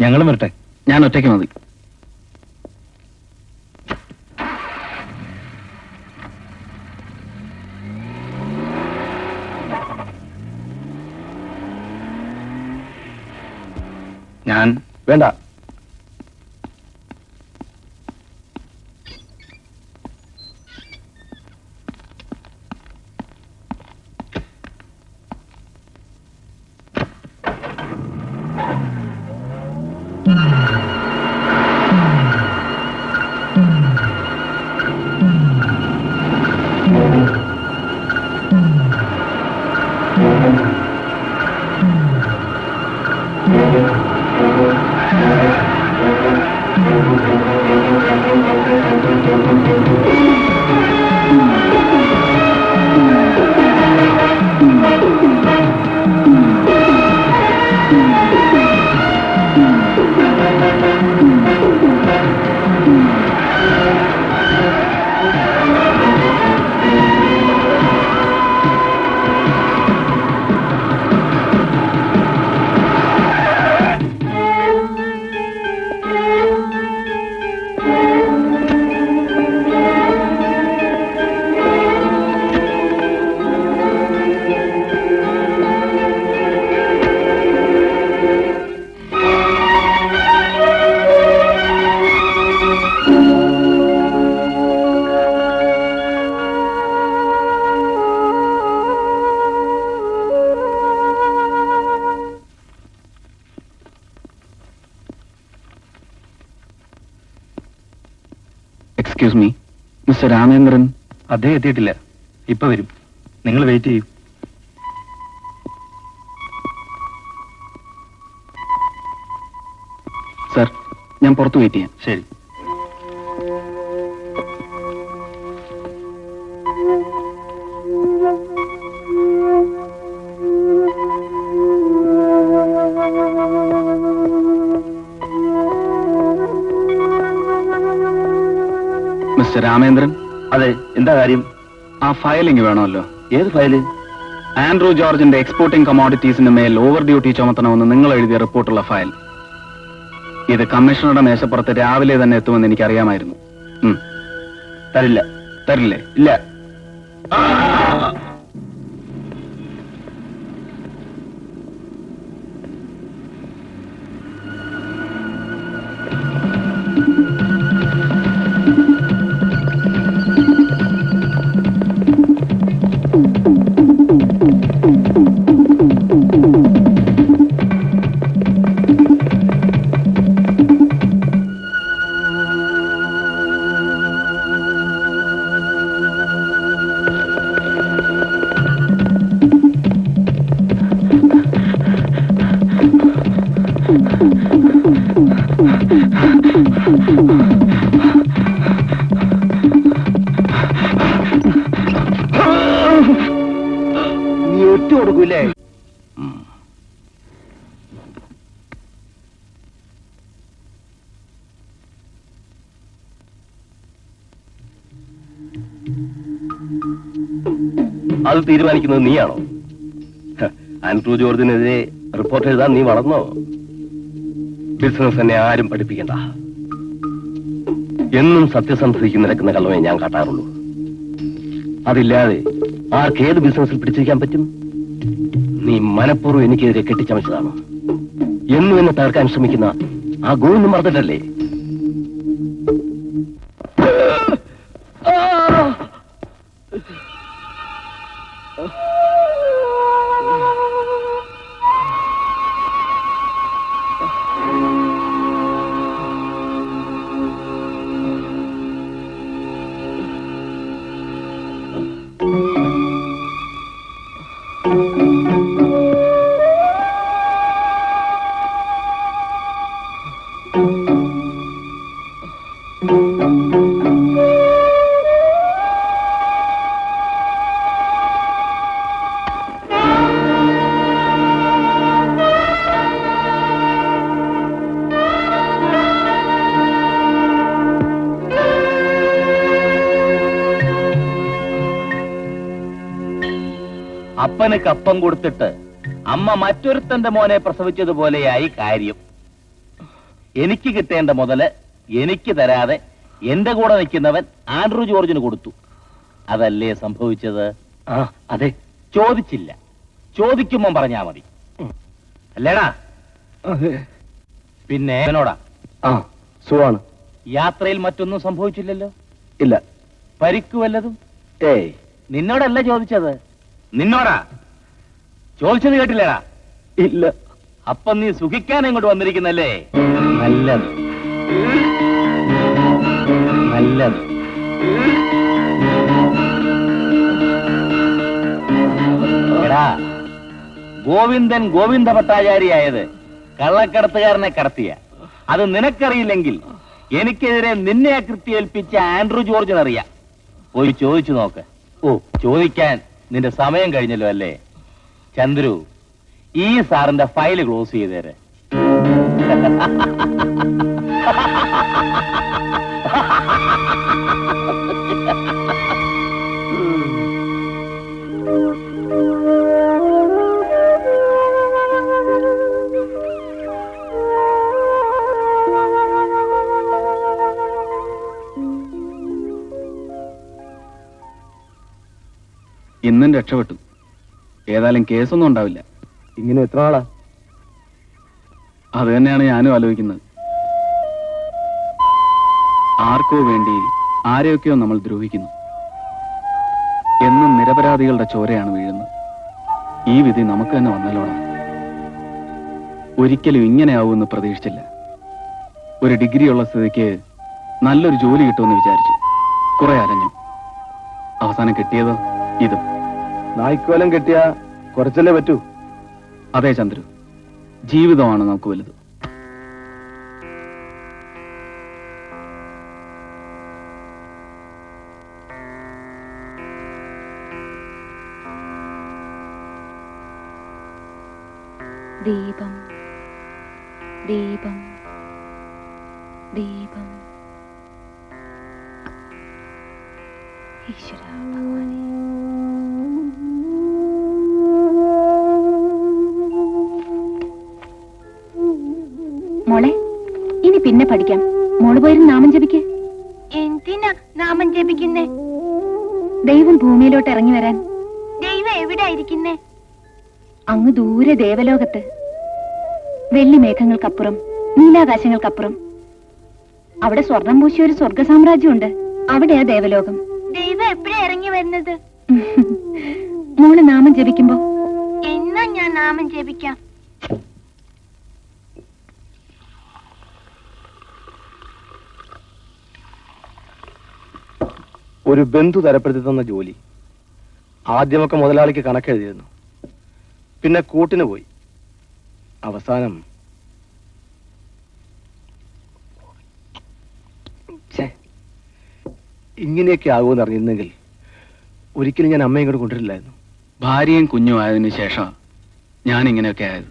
ഞങ്ങളും വരട്ടെ? ഞാൻ ഒറ്റയ്ക്ക് മതി. ഞാൻ വേണ്ട. Excuse me, mister Ramendran? അദ്ദേഹം എത്തിയിട്ടില്ല, ഇപ്പൊ വരും. നിങ്ങൾ വെയിറ്റ് ചെയ്യൂ. സർ, ഞാൻ പുറത്ത് വെയിറ്റ് ചെയ്യാം. ശരി. മിസ്റ്റർ രാമേന്ദ്രൻ? അതെ, എന്താ കാര്യം? ആ ഫയലിംഗ് വേണമല്ലോ. ഏത് ഫയല്? ആൻഡ്രൂ ജോർജിന്റെ എക്സ്പോർട്ടിംഗ് കമോഡിറ്റീസിന് മേൽ ഓവർ ഡ്യൂട്ടി ചുമത്തണമെന്ന് നിങ്ങൾ എഴുതിയ റിപ്പോർട്ടുള്ള ഫയൽ. ഇത് കമ്മീഷണറുടെ മേശപ്പുറത്ത് രാവിലെ തന്നെ എത്തുമെന്ന് എനിക്കറിയാമായിരുന്നു. തരില്ല. തരില്ലേ? ഇല്ല. നീ ഒറ്റ കൊടുക്കൂലേ? അത് തീരുമാനിക്കുന്നത് നീയാണോ? ആൻഡ്രൂ ജോർജിനെതിരെ റിപ്പോർട്ട് എഴുതാൻ നീ വളർന്നോ? ബിസിനസ് തന്നെ ആരും പഠിപ്പിക്കണ്ട. എന്നും സത്യസന്ധതയ്ക്ക് നിരക്കുന്ന കള്ളമേ ഞാൻ കാട്ടാറുള്ളൂ. അതില്ലാതെ ആർക്കേത് ബിസിനസ്സിൽ പിടിച്ചിരിക്കാൻ പറ്റും? നീ മനഃപൂർവ്വം എനിക്കെതിരെ കെട്ടിച്ചമച്ചതാണ്. എന്നും എന്നെ തകർക്കാൻ ശ്രമിക്കുന്ന ആ ഗോവിന്ദ് മർദ്ദനല്ലേ? അപ്പന് കപ്പം കൊടുത്തിട്ട് അമ്മ മറ്റൊരുത്തന്റെ മോനെ പ്രസവിച്ചതുപോലെയായി കാര്യം. എനിക്ക് കിട്ടേണ്ട മുതല് എനിക്ക് തരാതെ എന്റെ കൂടെ നിൽക്കുന്നവൻ ആൻഡ്രൂ ജോർജിന് കൊടുത്തു. അതല്ലേ സംഭവിച്ചത്? ആ അതെ. ചോദിച്ചില്ല, ചോദിക്കുമ്പം പറഞ്ഞാ മതി. അല്ലേടാ? അതെ. പിന്നെ അവനോടാ? ആ സുഖാണ്. യാത്രയിൽ മറ്റൊന്നും സംഭവിച്ചില്ലല്ലോ? ഇല്ല. പരിക്കു വല്ലതും? ഏയ്. നിന്നോടല്ല ചോദിച്ചത്, നിന്നോടാ ചോദിച്ചത്. കേട്ടില്ലേടാ? ഇല്ല. അപ്പൊ നീ സുഖിക്കാൻ ഇങ്ങോട്ട് വന്നിരിക്കുന്നല്ലേ? നല്ലത് നല്ലത്. എടാ, ഗോവിന്ദൻ ഗോവിന്ദ ഭട്ടാചാരിയായത് കള്ളക്കടത്തുകാരനെ കടത്തിയ അത് നിനക്കറിയില്ലെങ്കിൽ എനിക്കെതിരെ നിന്നെ അകൃത്യേൽപ്പിച്ച ആൻഡ്രൂ ജോർജിനറിയാം. പോയി ചോദിച്ചു നോക്ക്. ഓ, ചോദിക്കാൻ നിന്റെ സമയം കഴിഞ്ഞല്ലോ അല്ലേ? ചന്ദ്രു, ഈ സാറിന്റെ ഫയല് ക്ലോസ് ചെയ്തേരെ. ഇന്നും രക്ഷപ്പെട്ടു. ഏതായാലും കേസൊന്നും ഉണ്ടാവില്ല. ഇങ്ങനെ എത്ര ആളാ? അത് തന്നെയാണ് ഞാനും ആലോചിക്കുന്നത്. ആർക്കോ വേണ്ടി ആരെയൊക്കെയോ നമ്മൾ ദ്രോഹിക്കുന്നു. എന്നും നിരപരാധികളുടെ ചോരയാണ് വീഴുന്നത്. ഈ വിധി നമുക്ക് തന്നെ വന്നല്ലോണം. ഒരിക്കലും ഇങ്ങനെയാവുമെന്ന് പ്രതീക്ഷിച്ചില്ല. ഒരു ഡിഗ്രിയുള്ള സ്ഥിതിക്ക് നല്ലൊരു ജോലി കിട്ടുമെന്ന് വിചാരിച്ചു. കുറെ അലഞ്ഞു. അവസാനം കിട്ടിയതോ ഇതും. നായ്ക്കോലം കെട്ടിയ കുറച്ചല്ലേ പറ്റൂ. അതെ ചന്ദ്രു, ജീവിതമാണ് നമുക്ക് വലുത്. ദീപം ദീപം ദീപം. ഈശ്വര ഭഗവാനേ. മോളെ, ഇനി പിന്നെ പഠിക്കാം. മോള് പോയിരുന്ന് നാമം ജപിക്ക്. എന്തിനാ നാമം ജപിക്കുന്നേ? ദൈവം ഭൂമിയിലോട്ട് ഇറങ്ങി വരാൻ. ദൈവം എവിടെ ഇരിക്കുന്നേ? അങ്ങ് ദൂരെ ദേവലോകത്ത്, വെള്ളി മേഘങ്ങൾക്കപ്പുറം, നീലാകാശങ്ങൾക്കപ്പുറം. അവിടെ സ്വർണം പൂശിയ ഒരു സ്വർഗ സാമ്രാജ്യമുണ്ട്. അവിടെയാ ദേവലോകം. ദൈവം എപ്പോഴാ ഇറങ്ങി വരുന്നത്? മോള് നാമം ജപിക്കുമ്പോ. എന്നാ ഞാൻ നാമം ജപിക്കാം. ഒരു ബന്ധു തരപ്പെടുത്തി തന്ന ജോലി. ആദ്യമൊക്കെ മുതലാളിക്ക് കണക്കെഴുതിയിരുന്നു. പിന്നെ കൂട്ടിന് പോയി. അവസാനം ഇങ്ങനെയൊക്കെ ആകുമെന്ന് അറിഞ്ഞിരുന്നെങ്കിൽ ഒരിക്കലും ഞാൻ അമ്മയെ ഇങ്ങോട്ട് കൊണ്ടുവരില്ലായിരുന്നു. ഭാര്യയും കുഞ്ഞും ആയതിനു ശേഷം ഞാൻ ഇങ്ങനെയൊക്കെ ആയത്.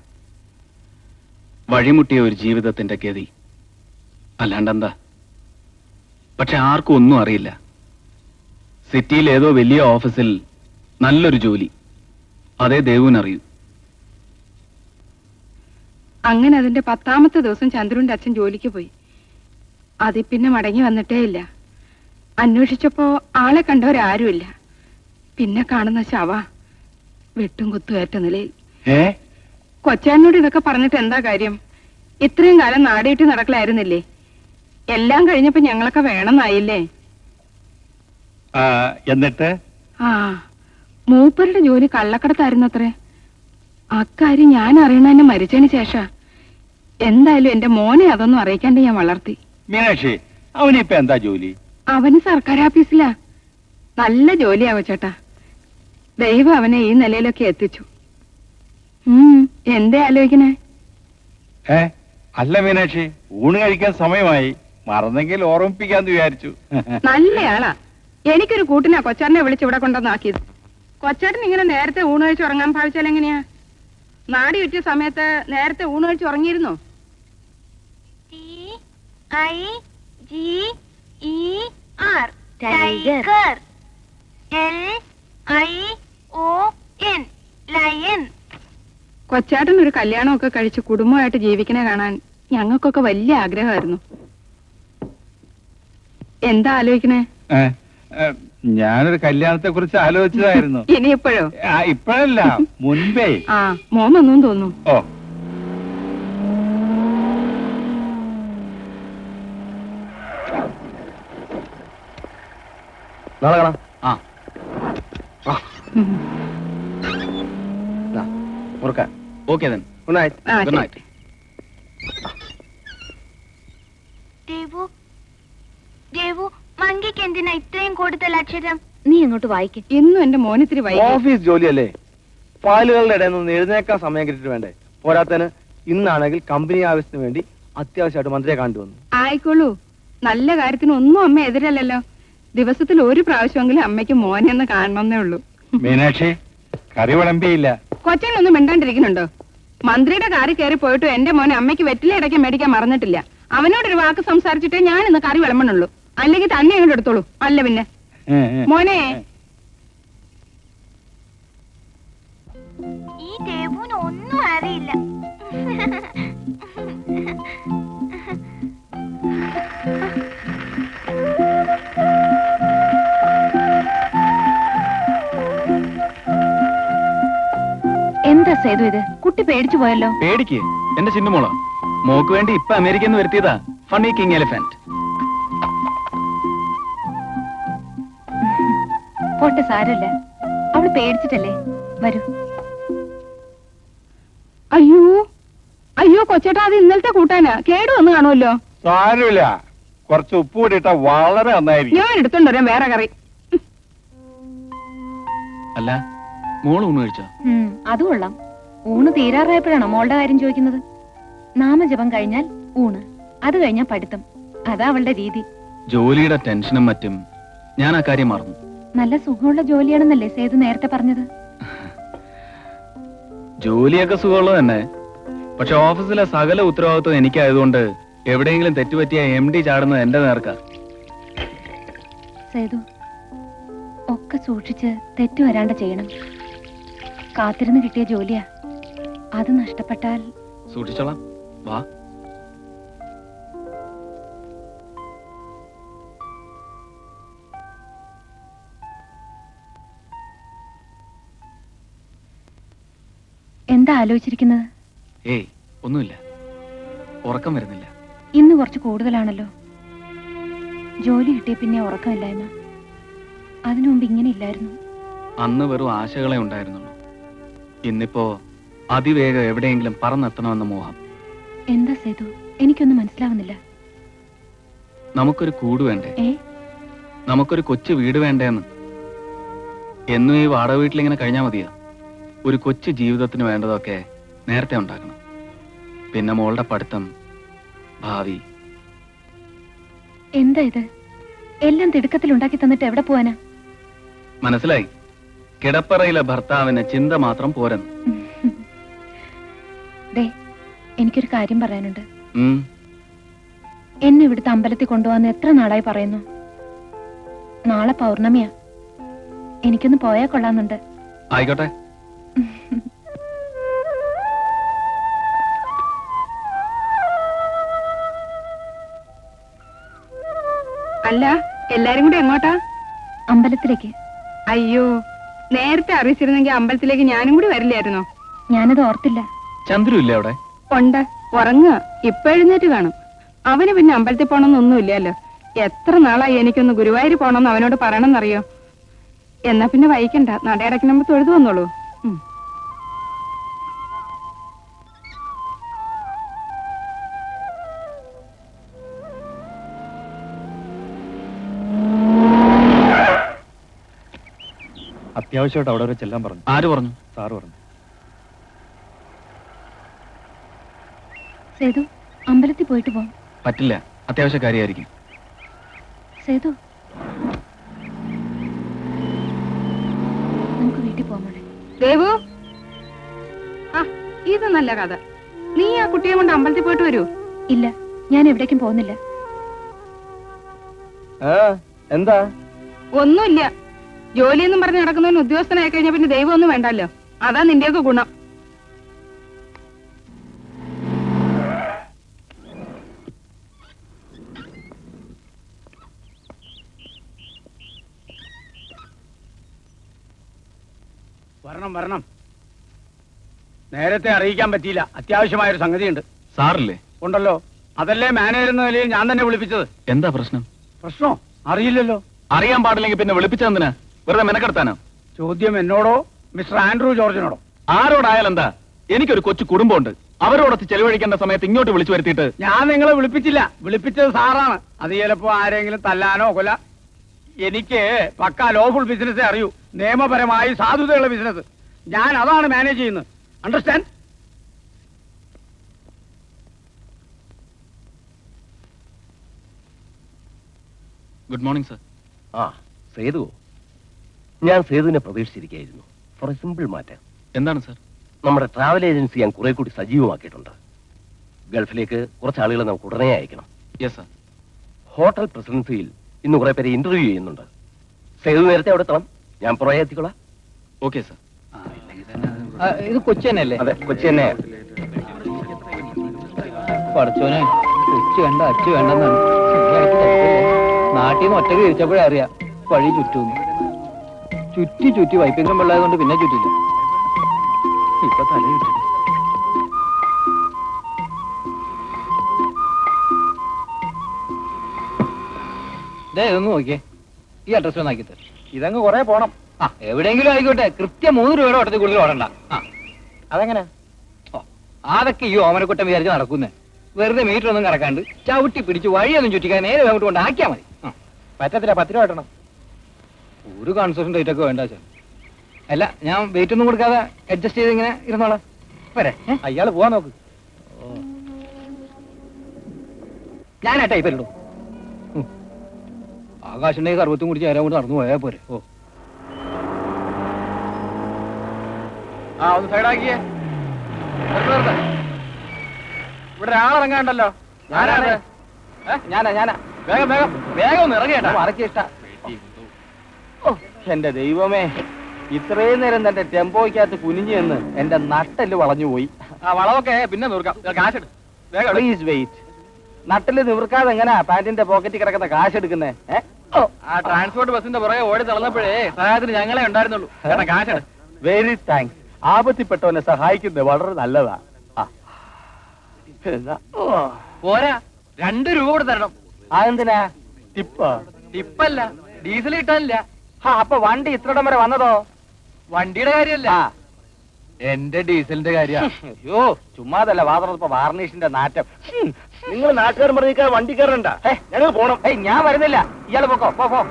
വഴിമുട്ടിയ ഒരു ജീവിതത്തിന്റെ ഗതി അല്ലാണ്ടെന്താ. പക്ഷെ ആർക്കും ഒന്നും അറിയില്ല. സിറ്റിയിൽ ഏതോ വലിയ ഓഫീസിൽ നല്ലൊരു ജോലി, അതേ ദേവുവിനറിയൂ. അങ്ങനെ അതിന്റെ 10ാമത്തെ ദിവസം ചന്ദ്രുവിന്റെ അച്ഛൻ ജോലിക്ക് പോയി. അതിൽ പിന്നെ മടങ്ങി വന്നിട്ടേ ഇല്ല. അന്വേഷിച്ചപ്പോ ആളെ കണ്ടവരാരുമില്ല. പിന്നെ കാണുന്ന ശവ വെട്ടും കുത്തുമേറ്റ നിലയിൽ. കൊച്ചാനോട് ഇതൊക്കെ പറഞ്ഞിട്ട് എന്താ കാര്യം? ഇത്രയും കാലം നാടേറ്റി നടക്കലായിരുന്നില്ലേ? എല്ലാം കഴിഞ്ഞപ്പോ ഞങ്ങളൊക്കെ വേണമെന്നായില്ലേ? എന്നിട്ട് ആ, മൂപ്പരുടെ ജോലി കള്ളക്കടത്തായിരുന്നത്രേ. അക്കാര്യം ഞാൻ അറിയണന്നെ മരിച്ചതിന് ശേഷം. എന്തായാലും എന്റെ മോനെ അതൊന്നും അറിയിക്കാണ്ട് ഞാൻ വളർത്തി. മീനാക്ഷി, അവനിപ്പോ എന്താ ജോലി? അവന് സർക്കാർ ഓഫീസിലാ. നല്ല ജോലിയാവ ചേട്ടാ. ദൈവം അവനെ ഈ നിലയിലൊക്കെ എത്തിച്ചു. എന്തേ ആലോചിക്കണേ? അല്ല മീനാക്ഷി, ഊണ് കഴിക്കാൻ സമയമായി. മറന്നെങ്കിൽ ഓർമ്മിപ്പിക്കാന്ന് വിചാരിച്ചു. നല്ലയാളാ. എനിക്കൊരു കൂട്ടിനാ കൊച്ചാട്ടനെ വിളിച്ച് ഇവിടെ കൊണ്ടുവന്നാക്കിയത്. കൊച്ചാട്ടൻ ഇങ്ങനെ നേരത്തെ ഊണ് കഴിച്ച് ഉറങ്ങാൻ ഭാവിച്ചാൽ എങ്ങനെയാ? നാടി ചുറ്റിയ സമയത്ത് നേരത്തെ ഊണ് കഴിച്ച് ഉറങ്ങിയിരുന്നോ? TIGER tiger. LION lion. കൊച്ചാട്ടൻ ഒരു കല്യാണമൊക്കെ കഴിച്ച് കുടുംബമായിട്ട് ജീവിക്കണേ കാണാൻ ഞങ്ങൾക്കൊക്കെ വലിയ ആഗ്രഹമായിരുന്നു. എന്താ ആലോചിക്കണേ? ഞാനൊരു കല്യാണത്തെ കുറിച്ച് ആലോചിച്ചതായിരുന്നു. ഇനി എപ്പോഴോ? ഇപ്പോഴല്ല, മുൻപേ. ആ, മോൻ വന്നു തോന്നുന്നു. ഓ, നാളെ കാണാം. മുറുക്കാൻ. Okay then. Good night. ആ, ഗുഡ് ശരി. നൈറ്റ്. ദേവു മങ്കിക്ക് എന്തിനാ ഇത്രയും കൂടുതൽ അക്ഷരം? നീ അങ്ങോട്ട് വായിക്ക്. ഇന്നും എന്റെ മോനിത്തിരി വൈകി. ഓഫീസ് ജോലിയല്ലേ, ഫയലുകളുടെ ഇടയിൽ നിന്ന് എഴുന്നേക്കാൻ സമയം കിട്ടിട്ട് വേണ്ടേ? പോരാത്തന് ഇന്നാണെങ്കിൽ കമ്പനി ആവശ്യത്തിന് വേണ്ടി അത്യാവശ്യമായിട്ട് മന്ത്രിയെ കണ്ടുവന്നു. ആയിക്കോളൂ, നല്ല കാര്യത്തിന് ഒന്നും അമ്മ എതിരല്ലല്ലോ. ദിവസത്തിൽ ഒരു പ്രാവശ്യമെങ്കിലും അമ്മയ്ക്ക് മോനെ ഒന്ന് കാണണമെന്നേ ഉള്ളൂ. മീനാക്ഷി, കറി വിളമ്പിയില്ല. കൊച്ചനൊന്നും മിണ്ടാണ്ടിരിക്കുന്നുണ്ടോ? മന്ത്രിയുടെ കാറി കയറി പോയിട്ട് എന്റെ മോനെ അമ്മയ്ക്ക് വെറ്റില ഇടയ്ക്ക് മേടിക്കാൻ മറന്നിട്ടില്ല. അവനോടൊരു വാക്ക് സംസാരിച്ചിട്ടേ ഞാൻ ഇന്ന് കറി വിളമ്പണുള്ളൂ. അല്ലെങ്കിൽ തന്നെ അങ്ങോട്ട് എടുത്തോളൂ. അല്ല പിന്നെ മോനെ, ഈ ദേവുവിന് ഒന്നും അറിയില്ല. എന്താ സേതു ഇത്? കുട്ടി പേടിച്ചു പോയല്ലോ. പേടിക്ക്, എന്റെ ചിന്നുമോള. മോക്ക് വേണ്ടി ഇപ്പൊ അമേരിക്കയിൽ നിന്ന് വരുത്തിയതാ ഫണ്ണി കിങ് എലിഫന്റ്. പോട്ടെ, സാരമില്ല. അവള് പേടിച്ചിട്ടല്ലേ. വരൂ. അയ്യോ അയ്യോ കൊച്ചേട്ടാ, അത് ഇന്നലത്തെ കൂട്ടാനാ. കേടു വന്ന് കാണുമല്ലോ. സാരമില്ല, കുറച്ച് ഉപ്പ് കൂടി ഇട്ടാ വളരെ നന്നായിരിക്കും. ഞാൻ എടുത്തോണ്ട് വരാം വേറെ കറി. അല്ല, മോള് ഊണ് കഴിച്ചോ? അത് കൊള്ളാം. ഊണ് തീരാറായപ്പോഴാണോ മോളുടെ കാര്യം ചോദിക്കുന്നത്? നാമജപം കഴിഞ്ഞാൽ ഊണ്, അത് കഴിഞ്ഞാൽ പഠിത്തം. അതാ അവളുടെ രീതി. ജോലിയുടെ ടെൻഷനും മറ്റും ഞാൻ ആ കാര്യം മറന്നു. നല്ല സുഖമുള്ള ജോലിയാണെന്നല്ലേ സേതു നേരത്തെ പറഞ്ഞത്? ജോലിയൊക്കെ സുഖമുള്ളത് തന്നെ. പക്ഷെ ഓഫീസിലെ സകല ഉത്തരവാദിത്വം എനിക്കായതുകൊണ്ട് എവിടെയെങ്കിലും തെറ്റുപറ്റിയ MD ചാടുന്നത് എന്റെ നേർക്ക. സേതു, ഒക്കെ സൂക്ഷിച്ച് തെറ്റു വരാണ്ട് ചെയ്യണം. കാത്തിരുന്ന് കിട്ടിയ ജോലിയാ, അത് നഷ്ടപ്പെട്ടാൽ. സൂക്ഷിച്ചോളാം. വാ. എന്താ ആലോചിച്ചിരിക്കുന്നത്? ഏയ്, ഒന്നുമില്ല. ഉറക്കം വരുന്നില്ല. ഇന്ന് കുറച്ച് കൂടുതലാണല്ലോ. ജോലി കിട്ടിയ പിന്നെ ഉറക്കമില്ലായ്മ. അതിനു മുമ്പ് ഇങ്ങനെ ഇല്ലായിരുന്നു. അന്ന് വെറും ആശകളെ ഉണ്ടായിരുന്നുള്ളൂ. ഇന്നിപ്പോ അതിവേഗം എവിടെയെങ്കിലും പറന്നെത്തണമെന്ന മോഹം. എന്താ സേതു? എനിക്കൊന്നും മനസ്സിലാവുന്നില്ല. നമുക്കൊരു കൂട് വേണ്ടേ? നമുക്കൊരു കൊച്ചു വീട് വേണ്ടേന്ന്. എന്നും ഈ വാടക വീട്ടിലിങ്ങനെ കഴിഞ്ഞാൽ മതിയോ? ഒരു കൊച്ചു ജീവിതത്തിന് വേണ്ടതൊക്കെ നേരത്തെ ഉണ്ടാക്കണം. പിന്നെ മോളുടെ പഠിത്തം, ഭാവി. എന്താ ഇത്? എല്ലാം തിടുക്കത്തിൽ ഉണ്ടാക്കി തന്നിട്ട് എവിടെ പോവാനാ? മനസ്സിലായി. കിടപ്പറയിലെ ഭർത്താവിന് ചിന്ത മാത്രം പോരെന്ന്. ദേ, എനിക്കൊരു കാര്യം പറയാനുണ്ട്. ഉം. എന്നെ ഇവിടുത്തെ അമ്പലത്തിൽ കൊണ്ടുപോകാന്ന് എത്ര നാളായി പറയുന്നു. നാളെ പൗർണമിയാ. എനിക്കൊന്ന് പോയാൽ കൊള്ളാന്നുണ്ട്. ആയിക്കോട്ടെ. അല്ല, എല്ലാരും കൂടി എങ്ങോട്ടാ? അമ്പലത്തിലേക്ക്. അയ്യോ, നേരത്തെ അറിയിച്ചിരുന്നെങ്കിൽ അമ്പലത്തിലേക്ക് ഞാനും കൂടി വരില്ലായിരുന്നോ? ഞാനത് ഓർത്തില്ല. ചന്ദ്രു ഇല്ലേ അവിടെ? ഉണ്ട്, ഉറങ്ങുക. ഇപ്പൊ എഴുന്നേറ്റ് കാണും. അവന് പിന്നെ അമ്പലത്തിൽ പോണമെന്നൊന്നും ഇല്ലല്ലോ. എത്ര നാളായി എനിക്കൊന്ന് ഗുരുവായൂർ പോണമെന്ന് അവനോട് പറയണമെന്നറിയോ? എന്നാ പിന്നെ വൈകണ്ട, നടയടക്കണമ്പോ തൊഴുതു വന്നോളൂ. അത്യാവശ്യമായിട്ട് അവിടെ വരെ ചെല്ലാൻ പറഞ്ഞു. ആര് പറഞ്ഞു? സാറ് പറഞ്ഞു. സേതു, അമ്പലത്തിൽ പോയിട്ട് പോ. പറ്റില്ല, അത്യാവശ്യ കാര്യമായിരിക്കും. സേതു, നമുക്ക് വീട്ടിൽ പോകാൻ. ദേവു, ആ ഇത് നല്ല കഥ. നീ ആ കുട്ടിയെ കൊണ്ട് അമ്പലത്തിൽ പോയിട്ട് വരൂ. ഇല്ല, ഞാൻ എവിടേക്കും പോകുന്നില്ല. എന്താ? ഒന്നുമില്ല. ജോലിയെന്നും പറഞ്ഞ് നടക്കുന്നവന് ഉദ്യോഗസ്ഥനായി കഴിഞ്ഞ പിന്നെ ദൈവം ഒന്നും വേണ്ടല്ലോ. അതാ നിന്റെയൊക്കെ ഗുണം. വരണം. നേരത്തെ അറിയിക്കാൻ പറ്റിയില്ല, അത്യാവശ്യമായൊരു സംഗതിയുണ്ട്. സാറില്ലേ? ഉണ്ടല്ലോ, അതല്ലേ മാനേജർ എന്ന നിലയിൽ ഞാൻ തന്നെ വിളിപ്പിച്ചത്. എന്താ പ്രശ്നം? പ്രശ്നോ? അറിയില്ലല്ലോ. അറിയാൻ പാടില്ലെങ്കിൽ പിന്നെ വിളിപ്പിച്ചെന്തിനാ? വെറുതെ മെനക്കെടുത്താനോ? ചോദ്യം എന്നോടോ മിസ്റ്റർ ആൻഡ്രൂ ജോർജിനോടോ? ആരോടായാലെന്താ? എനിക്കൊരു കൊച്ചു കുടുംബമുണ്ട്. അവരോടൊത്ത് ചെലവഴിക്കേണ്ട സമയത്ത് ഇങ്ങോട്ട് വിളിച്ചു വരുത്തിയിട്ട് ഞാൻ നിങ്ങളെ വിളിപ്പിച്ചില്ല, വിളിപ്പിച്ചത് സാറാണ്. അത് ചിലപ്പോ ആരെങ്കിലും തല്ലാനോ കൊല്ല. എനിക്ക് പക്കാ ലോഫുൾ ബിസിനസ്സേ അറിയൂ, നിയമപരമായി സാധുതയുള്ള ബിസിനസ്. ഞാൻ അതാണ് മാനേജ് ചെയ്യുന്നത്. അണ്ടർസ്റ്റാൻഡ്? Good morning sir. ആ സേതുവോ? ഞാൻ സേതുവിനെ പ്രതീക്ഷിച്ചിരിക്കുകയായിരുന്നു. For a simple matter. എന്താണ് സർ? നമ്മുടെ ട്രാവൽ ഏജൻസി ഞാൻ കുറെ കൂടി സജീവമാക്കിയിട്ടുണ്ട്. ഗൾഫിലേക്ക് കുറച്ച് ആളുകളെ നമുക്ക് ഉടനെ അയക്കണം. Yes sir. ഹോട്ടൽ പ്രസിഡൻസിയിൽ ഇന്ന് കുറെ പേരെ ഇന്റർവ്യൂ ചെയ്യുന്നുണ്ട്. സേതു നേരത്തെ അവിടെ എത്തണം, ഞാൻ പുറകെ എത്തിക്കൊള്ളാം. Okay sir. ഇത് കൊച്ചി തന്നെയല്ലേ? അതെ, കൊച്ചി തന്നെ. പഠിച്ചോനെ, കൊച്ചു വേണ്ട അച്ചു വേണ്ടെന്നാണ്. നാട്ടിൽ നിന്ന് ഒറ്റക്ക് തിരിച്ചപ്പോഴേ അറിയാം വഴി ചുറ്റൂന്ന്. ചുറ്റി വൈപ്പിങ്ങും വെള്ളായത് കൊണ്ട് പിന്നെ ചുറ്റില്ല. ഇപ്പൊ തല ചുറ്റി. ഇതൊന്ന് നോക്കിയേ, ഈ അഡ്രസ് ഒന്ന് ആക്കി തരും. ഇതങ്ങ് കുറെ പോണം. ആ എവിടെയെങ്കിലും ആയിക്കോട്ടെ, കൃത്യം 3 രൂപയുടെ ഓട്ടത്തിൽ കൂടുതൽ ഓടണ്ട. ആ അതെങ്ങനെ? ഓ അതൊക്കെ ഈ ഓമനക്കുട്ടം വിചാരിച്ച് നടക്കുന്നേ. വെറുതെ മീറ്റർ ഒന്നും കറക്കാണ്ട് ചവിട്ടി പിടിച്ച് വഴിയൊന്നും ചുറ്റിക്കാൻ നേരെ അങ്ങോട്ട് കൊണ്ട് ആക്കിയാൽ മതി. പറ്റത്തില്ല, 10 രൂപ കിട്ടണം. ഒരു കൺസെഷൻ റേറ്റ് ഒക്കെ വേണ്ട സാർ. അല്ല, ഞാൻ വെയിറ്റ് ഒന്നും കൊടുക്കാതെ അഡ്ജസ്റ്റ് ചെയ്ത് ഇങ്ങനെ ഇരുന്നോളാം. വരെ അയാൾ പോവാൻ നോക്ക്. ഞാൻ ആ ടൈപ്പല്ലോ. ആകാശുണ്ടെങ്കിൽ സർവത്തും കുടിച്ച് നേരം കൊണ്ട് നടന്നു പോയാൽ പോരെ. ഓ ആ ഒന്ന് സൈഡാക്കിയേ. ഇവിടെ ഒരാളിറങ്ങാണ്ടല്ലോ. ഞാനാണ്. ഞാനാ വേഗം വേഗം വേഗം ഒന്ന് ഇറങ്ങിയേട്ടാ, മറക്കി ഇഷ്ട. എന്റെ ദൈവമേ, ഇത്രയും നേരം തന്റെ ടെമ്പോയ്ക്കകത്ത് കുനിഞ്ഞു നിന്ന് എന്റെ നട്ടല് വളഞ്ഞു പോയി. ആ വളവൊക്കെ പിന്നെ നോക്കാം. കാശെടു. Please wait. നട്ടല് നിവർക്കാതെ എങ്ങനാ പാന്റിന്റെ പോക്കറ്റിൽ കിടക്കുന്ന കാശ് എടുക്കുന്നേ? ആ ട്രാൻസ്പോർട്ട് ബസിന്റെ പുറകെ ഓടി തളർന്നപ്പോഴേ സഹായത്തിന് ഞങ്ങളെ ഉണ്ടായിരുന്നുള്ളൂ. കാശെടു. Very thanks. ആപത്തിപ്പെട്ടവനെ സഹായിക്കുന്നത് വളരെ നല്ലതാ. പോരാ, 2 രൂപ കൂടെ തരണം. അതെന്തിനാ? ടിപ്പാ? ടിപ്പല്ല, ഡീസൽ കിട്ടാനില്ല. അപ്പൊ വണ്ടി ഇത്രയിടം വരെ വന്നതോ? വണ്ടിയുടെ കാര്യമല്ല, എന്റെ ഡീസലിന്റെ കാര്യ. അയ്യോ ചുമ്മാതല്ല, വാതറപ്പോ വാർണിഷിന്റെ നാറ്റം. നിങ്ങൾ നാട്ടുകാരൻ പറഞ്ഞേക്കാ വണ്ടി കയറണ്ട, ഞങ്ങൾ പോണം. ഞാൻ വരുന്നില്ല, ഇയാള് പൊക്കോ. പോ